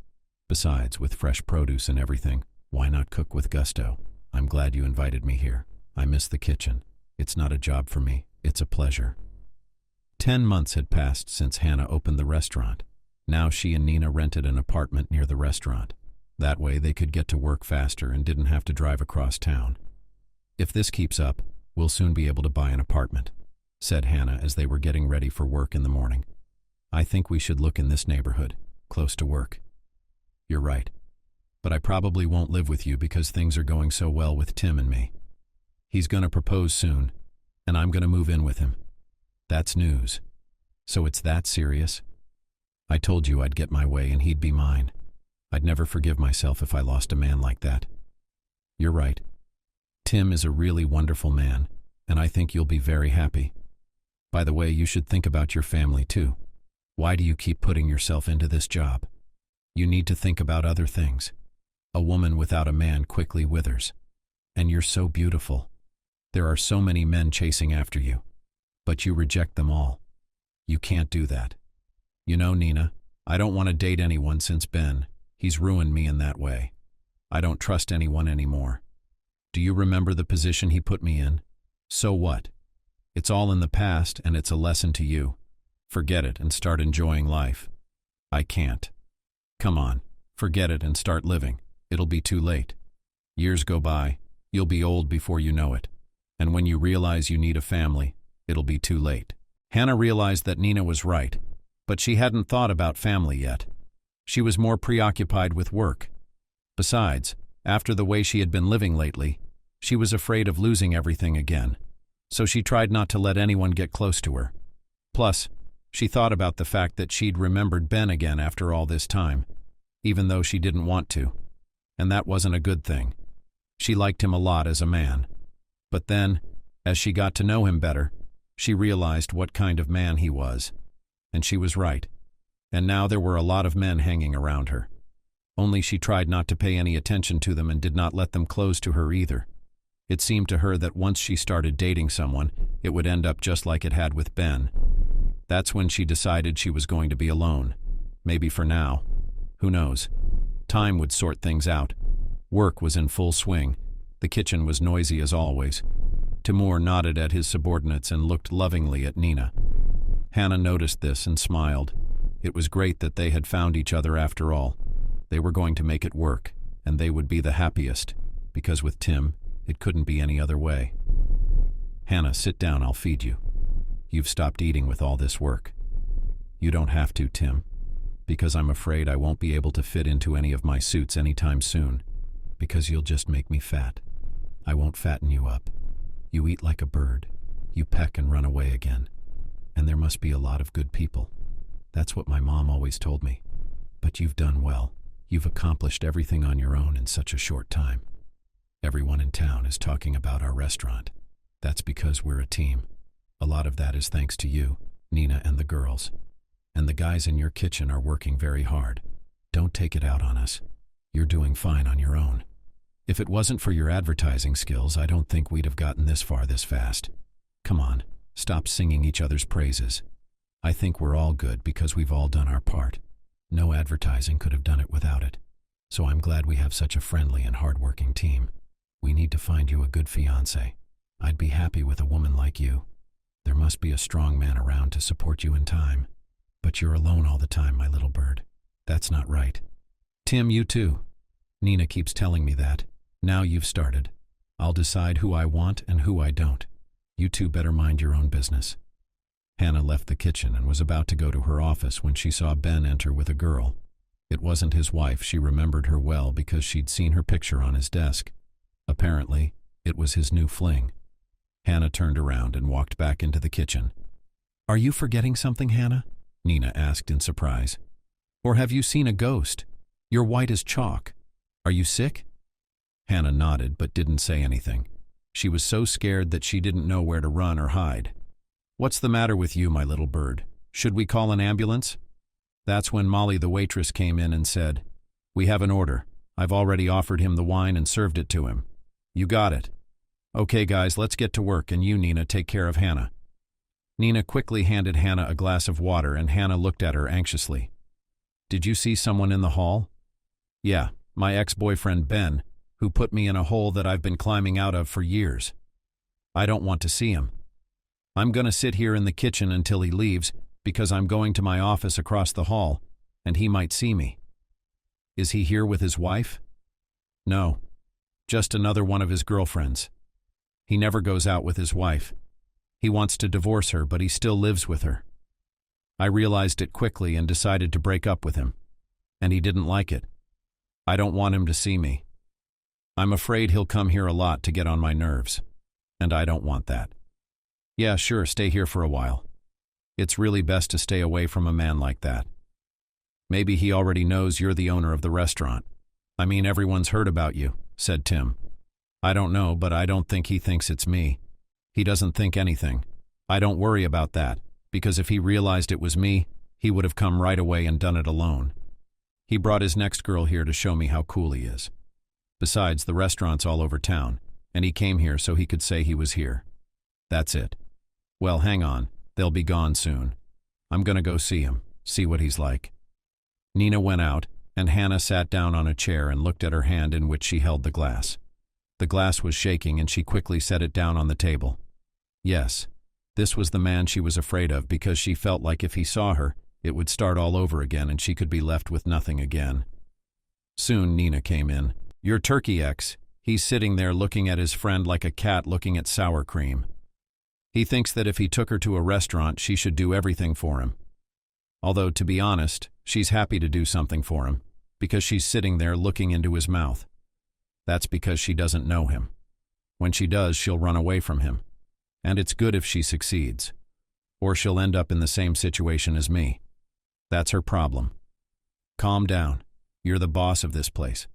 Besides, with fresh produce and everything, why not cook with gusto? I'm glad you invited me here. I miss the kitchen. It's not a job for me. It's a pleasure. 10 months had passed since Hannah opened the restaurant. Now she and Nina rented an apartment near the restaurant. That way they could get to work faster and didn't have to drive across town. If this keeps up, we'll soon be able to buy an apartment, said Hannah as they were getting ready for work in the morning. I think we should look in this neighborhood, close to work. You're right. But I probably won't live with you because things are going so well with Tim and me. He's going to propose soon, and I'm going to move in with him. That's news. So it's that serious? I told you I'd get my way and he'd be mine. I'd never forgive myself if I lost a man like that. You're right. Tim is a really wonderful man, and I think you'll be very happy. By the way, you should think about your family too. Why do you keep putting yourself into this job? You need to think about other things. A woman without a man quickly withers. And you're so beautiful. There are so many men chasing after you. But you reject them all. You can't do that. You know, Nina, I don't want to date anyone since Ben. He's ruined me in that way. I don't trust anyone anymore. Do you remember the position he put me in? So what? It's all in the past and it's a lesson to you. Forget it and start enjoying life. I can't. Come on, forget it and start living. It'll be too late. Years go by, you'll be old before you know it. And when you realize you need a family, it'll be too late. Hannah realized that Nina was right, but she hadn't thought about family yet. She was more preoccupied with work. Besides, after the way she had been living lately, she was afraid of losing everything again, so she tried not to let anyone get close to her. Plus, she thought about the fact that she'd remembered Ben again after all this time, even though she didn't want to. And that wasn't a good thing. She liked him a lot as a man. But then, as she got to know him better, she realized what kind of man he was. And she was right. And now there were a lot of men hanging around her. Only she tried not to pay any attention to them and did not let them close to her either. It seemed to her that once she started dating someone, it would end up just like it had with Ben. That's when she decided she was going to be alone. Maybe for now. Who knows? Time would sort things out. Work was in full swing. The kitchen was noisy as always. Timur nodded at his subordinates and looked lovingly at Nina. Hannah noticed this and smiled. It was great that they had found each other after all. They were going to make it work, and they would be the happiest, because with Tim, it couldn't be any other way. Hannah, sit down, I'll feed you. You've stopped eating with all this work. You don't have to, Tim, because I'm afraid I won't be able to fit into any of my suits anytime soon, because you'll just make me fat. I won't fatten you up. You eat like a bird. You peck and run away again. And there must be a lot of good people. That's what my mom always told me. But you've done well. You've accomplished everything on your own in such a short time. Everyone in town is talking about our restaurant. That's because we're a team. A lot of that is thanks to you, Nina, and the girls. And the guys in your kitchen are working very hard. Don't take it out on us. You're doing fine on your own. If it wasn't for your advertising skills, I don't think we'd have gotten this far this fast. Come on, stop singing each other's praises. I think we're all good because we've all done our part. No advertising could have done it without it. So I'm glad we have such a friendly and hardworking team. We need to find you a good fiancé. I'd be happy with a woman like you. There must be a strong man around to support you in time. But you're alone all the time, my little bird. That's not right. Tim, you too. Nina keeps telling me that. Now you've started. I'll decide who I want and who I don't. You two better mind your own business. Hannah left the kitchen and was about to go to her office when she saw Ben enter with a girl. It wasn't his wife. She remembered her well because she'd seen her picture on his desk. Apparently, it was his new fling. Hannah turned around and walked back into the kitchen. Are you forgetting something, Hannah? Nina asked in surprise. Or have you seen a ghost? You're white as chalk. Are you sick? Hannah nodded but didn't say anything. She was so scared that she didn't know where to run or hide. What's the matter with you, my little bird? Should we call an ambulance? That's when Molly the waitress came in and said, We have an order. I've already offered him the wine and served it to him. You got it. Okay guys, let's get to work, and you, Nina, take care of Hannah. Nina quickly handed Hannah a glass of water and Hannah looked at her anxiously. Did you see someone in the hall? Yeah, my ex-boyfriend Ben, who put me in a hole that I've been climbing out of for years. I don't want to see him. I'm going to sit here in the kitchen until he leaves because I'm going to my office across the hall, and he might see me. Is he here with his wife? No, just another one of his girlfriends. He never goes out with his wife. He wants to divorce her, but he still lives with her. I realized it quickly and decided to break up with him, and he didn't like it. I don't want him to see me. I'm afraid he'll come here a lot to get on my nerves, and I don't want that. Yeah, sure, stay here for a while. It's really best to stay away from a man like that. Maybe he already knows you're the owner of the restaurant. I mean, everyone's heard about you, said Tim. I don't know, but I don't think he thinks it's me. He doesn't think anything. I don't worry about that, because if he realized it was me, he would have come right away and done it alone. He brought his next girl here to show me how cool he is. Besides, the restaurant's all over town, and he came here so he could say he was here. That's it. Well, hang on. They'll be gone soon. I'm gonna go see him, see what he's like. Nina went out, and Hannah sat down on a chair and looked at her hand in which she held the glass. The glass was shaking and she quickly set it down on the table. Yes, this was the man she was afraid of because she felt like if he saw her, it would start all over again and she could be left with nothing again. Soon Nina came in. Your turkey ex, he's sitting there looking at his friend like a cat looking at sour cream. He thinks that if he took her to a restaurant, she should do everything for him. Although, to be honest, she's happy to do something for him, because she's sitting there looking into his mouth. That's because she doesn't know him. When she does, she'll run away from him. And it's good if she succeeds. Or she'll end up in the same situation as me. That's her problem. Calm down. You're the boss of this place.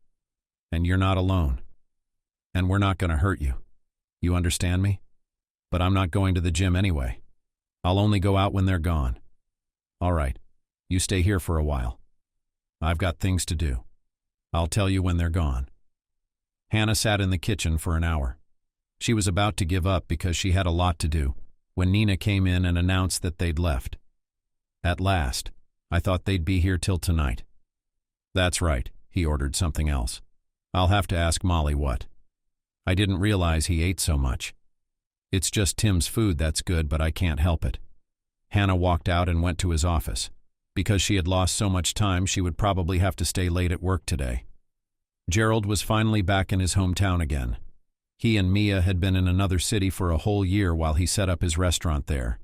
And you're not alone. And we're not going to hurt you. You understand me? But I'm not going to the gym anyway. I'll only go out when they're gone. All right, you stay here for a while. I've got things to do. I'll tell you when they're gone. Hannah sat in the kitchen for an hour. She was about to give up because she had a lot to do, when Nina came in and announced that they'd left. At last, I thought they'd be here till tonight. That's right, he ordered something else. I'll have to ask Molly what. I didn't realize he ate so much. It's just Tim's food that's good, but I can't help it. Hannah walked out and went to his office. Because she had lost so much time, she would probably have to stay late at work today. Gerald was finally back in his hometown again. He and Mia had been in another city for a whole year while he set up his restaurant there.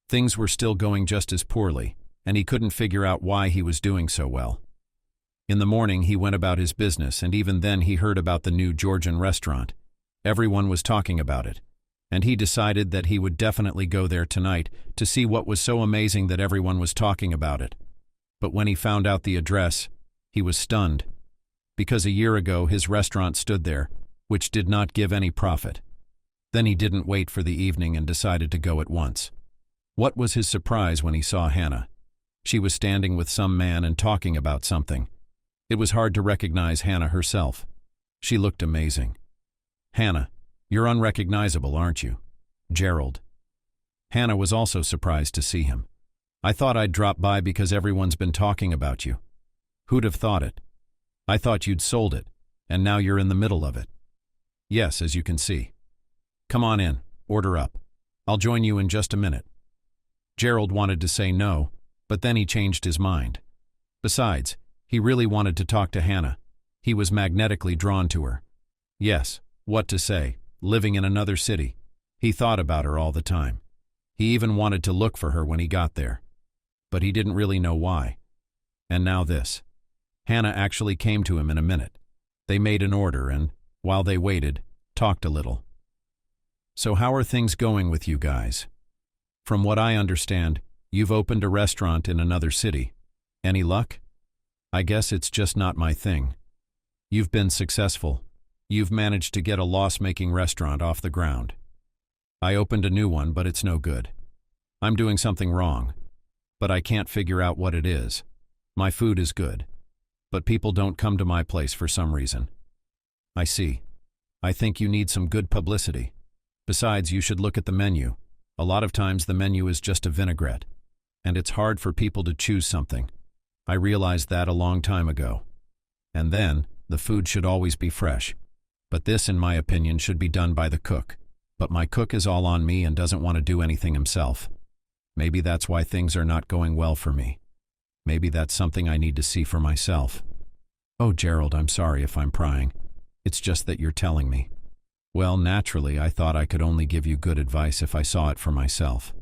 Things were still going just as poorly, and he couldn't figure out why he was doing so well. In the morning, he went about his business, and even then he heard about the new Georgian restaurant. Everyone was talking about it, and he decided that he would definitely go there tonight to see what was so amazing that everyone was talking about it. But when he found out the address, he was stunned, because a year ago his restaurant stood there, which did not give any profit. Then he didn't wait for the evening and decided to go at once. What was his surprise when he saw Hannah? She was standing with some man and talking about something. It was hard to recognize Hannah herself. She looked amazing. "Hannah, you're unrecognizable, aren't you?" Gerald. Hannah was also surprised to see him. "I thought I'd drop by because everyone's been talking about you." "Who'd have thought it? I thought you'd sold it, and now you're in the middle of it." "Yes, as you can see." "Come on in, order up. I'll join you in just a minute." Gerald wanted to say no, but then he changed his mind. Besides, he really wanted to talk to Hannah. He was magnetically drawn to her. Yes, what to say, living in another city. He thought about her all the time. He even wanted to look for her when he got there. But he didn't really know why. And now this. Hannah actually came to him in a minute. They made an order and, while they waited, talked a little. "So how are things going with you guys? From what I understand, you've opened a restaurant in another city. Any luck?" "I guess it's just not my thing." "You've been successful. You've managed to get a loss-making restaurant off the ground. I opened a new one, but it's no good. I'm doing something wrong, but I can't figure out what it is. My food is good, but people don't come to my place for some reason." "I see. I think you need some good publicity. Besides, you should look at the menu. A lot of times the menu is just a vinaigrette, and it's hard for people to choose something. I realized that a long time ago. And then, the food should always be fresh. But this, in my opinion, should be done by the cook. But my cook is all on me and doesn't want to do anything himself. Maybe that's why things are not going well for me. Maybe that's something I need to see for myself." "Oh, Gerald, I'm sorry if I'm prying. It's just that you're telling me." "Well, naturally, I thought I could only give you good advice if I saw it for myself."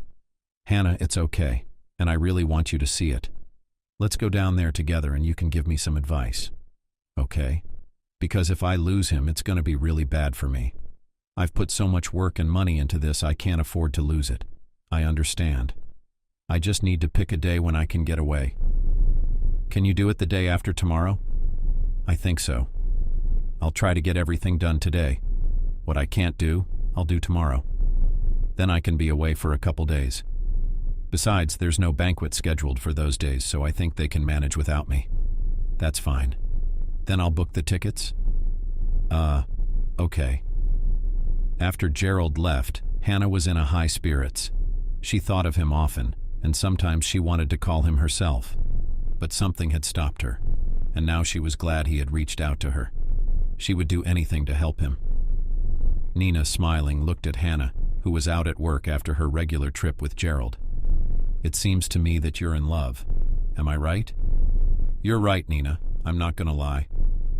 "Hannah, it's okay, and I really want you to see it. Let's go down there together and you can give me some advice." "Okay? Because if I lose him, it's going to be really bad for me. I've put so much work and money into this, I can't afford to lose it." "I understand. I just need to pick a day when I can get away." "Can you do it the day after tomorrow?" "I think so. I'll try to get everything done today. What I can't do, I'll do tomorrow. Then I can be away for a couple days. Besides, there's no banquet scheduled for those days, so I think they can manage without me." "That's fine. Then I'll book the tickets?" Okay." After Gerald left, Hannah was in a high spirits. She thought of him often, and sometimes she wanted to call him herself. But something had stopped her, and now she was glad he had reached out to her. She would do anything to help him. Nina, smiling, looked at Hannah, who was out at work after her regular trip with Gerald. "It seems to me that you're in love. Am I right?" "You're right, Nina. I'm not going to lie.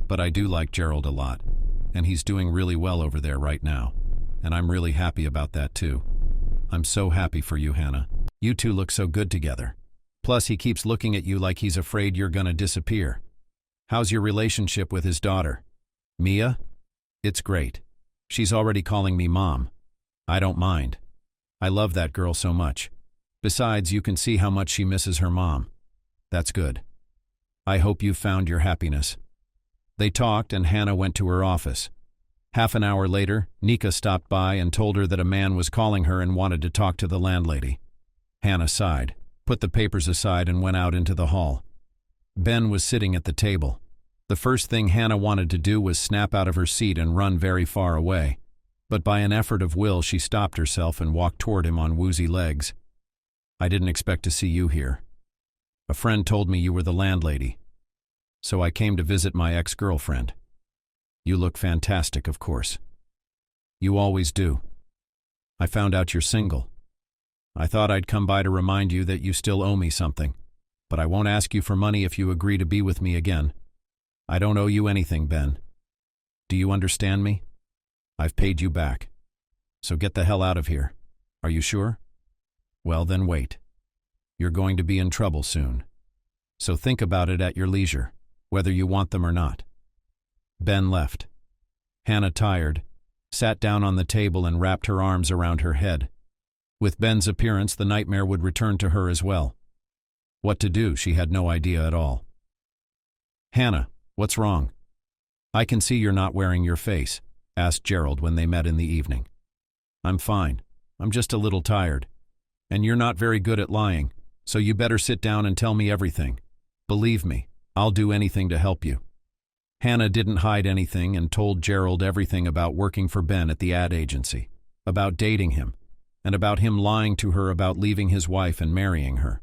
But I do like Gerald a lot, and he's doing really well over there right now. And I'm really happy about that too. I'm so happy for you, Hannah. You two look so good together. Plus, he keeps looking at you like he's afraid you're going to disappear. How's your relationship with his daughter?" "Mia? It's great. She's already calling me Mom. I don't mind. I love that girl so much. Besides, you can see how much she misses her mom. That's good. I hope you've found your happiness." They talked, and Hannah went to her office. Half an hour later, Nika stopped by and told her that a man was calling her and wanted to talk to the landlady. Hannah sighed, put the papers aside, and went out into the hall. Ben was sitting at the table. The first thing Hannah wanted to do was snap out of her seat and run very far away. But by an effort of will, she stopped herself and walked toward him on woozy legs. "I didn't expect to see you here. A friend told me you were the landlady. So I came to visit my ex-girlfriend." You look fantastic, of course. You always do. I found out you're single. I thought I'd come by to remind you that you still owe me something, but I won't ask you for money if you agree to be with me again. I don't owe you anything, Ben. Do you understand me? I've paid you back. So get the hell out of here. Are you sure? Well, then wait. You're going to be in trouble soon. So think about it at your leisure, whether you want them or not. Ben left. Hannah, tired, sat down on the table and wrapped her arms around her head. With Ben's appearance, the nightmare would return to her as well. What to do, she had no idea at all. Hannah, what's wrong? I can see you're not wearing your face, asked Gerald when they met in the evening. I'm fine. I'm just a little tired. And you're not very good at lying, so you better sit down and tell me everything. Believe me, I'll do anything to help you. Hannah didn't hide anything and told Gerald everything about working for Ben at the ad agency, about dating him, and about him lying to her about leaving his wife and marrying her.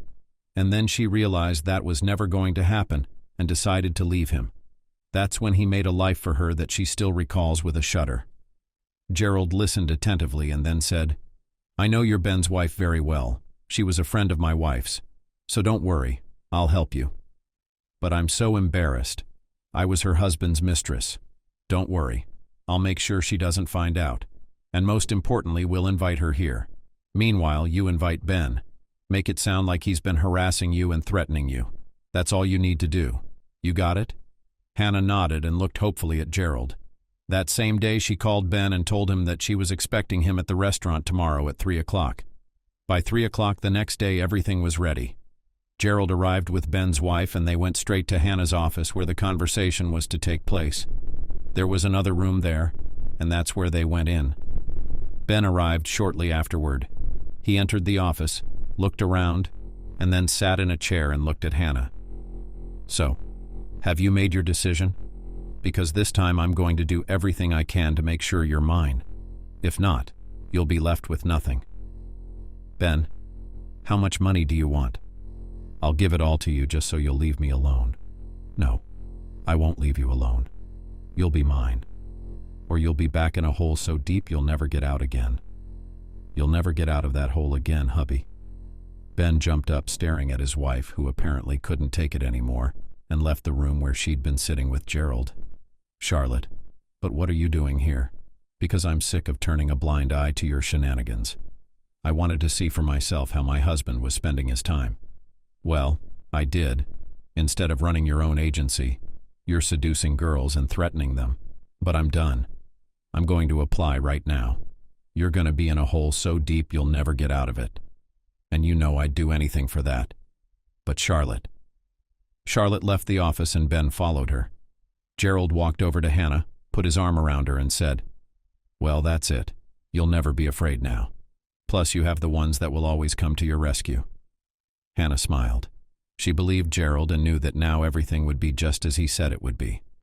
And then she realized that was never going to happen and decided to leave him. That's when he made a life for her that she still recalls with a shudder. Gerald listened attentively and then said, I know you're Ben's wife very well. She was a friend of my wife's. So don't worry, I'll help you. But I'm so embarrassed. I was her husband's mistress. Don't worry, I'll make sure she doesn't find out. And most importantly, we'll invite her here. Meanwhile, you invite Ben. Make it sound like he's been harassing you and threatening you. That's all you need to do. You got it? Hannah nodded and looked hopefully at Gerald. That same day, she called Ben and told him that she was expecting him at the restaurant tomorrow at 3 o'clock. By 3 o'clock the next day, everything was ready. Gerald arrived with Ben's wife and they went straight to Hannah's office where the conversation was to take place. There was another room there, and that's where they went in. Ben arrived shortly afterward. He entered the office, looked around, and then sat in a chair and looked at Hannah. So, have you made your decision? Because this time I'm going to do everything I can to make sure you're mine. If not, you'll be left with nothing. Ben, how much money do you want? I'll give it all to you just so you'll leave me alone. No, I won't leave you alone. You'll be mine. Or you'll be back in a hole so deep you'll never get out again. You'll never get out of that hole again, hubby. Ben jumped up, staring at his wife, who apparently couldn't take it anymore, and left the room where she'd been sitting with Gerald. Charlotte, but what are you doing here? Because I'm sick of turning a blind eye to your shenanigans. I wanted to see for myself how my husband was spending his time. Well, I did. Instead of running your own agency, you're seducing girls and threatening them. But I'm done. I'm going to apply right now. You're going to be in a hole so deep you'll never get out of it. And you know I'd do anything for that. But Charlotte. Charlotte left the office and Ben followed her. Gerald walked over to Hannah, put his arm around her and said, Well, that's it. You'll never be afraid now. Plus you have the ones that will always come to your rescue. Hannah smiled. She believed Gerald and knew that now everything would be just as he said it would be.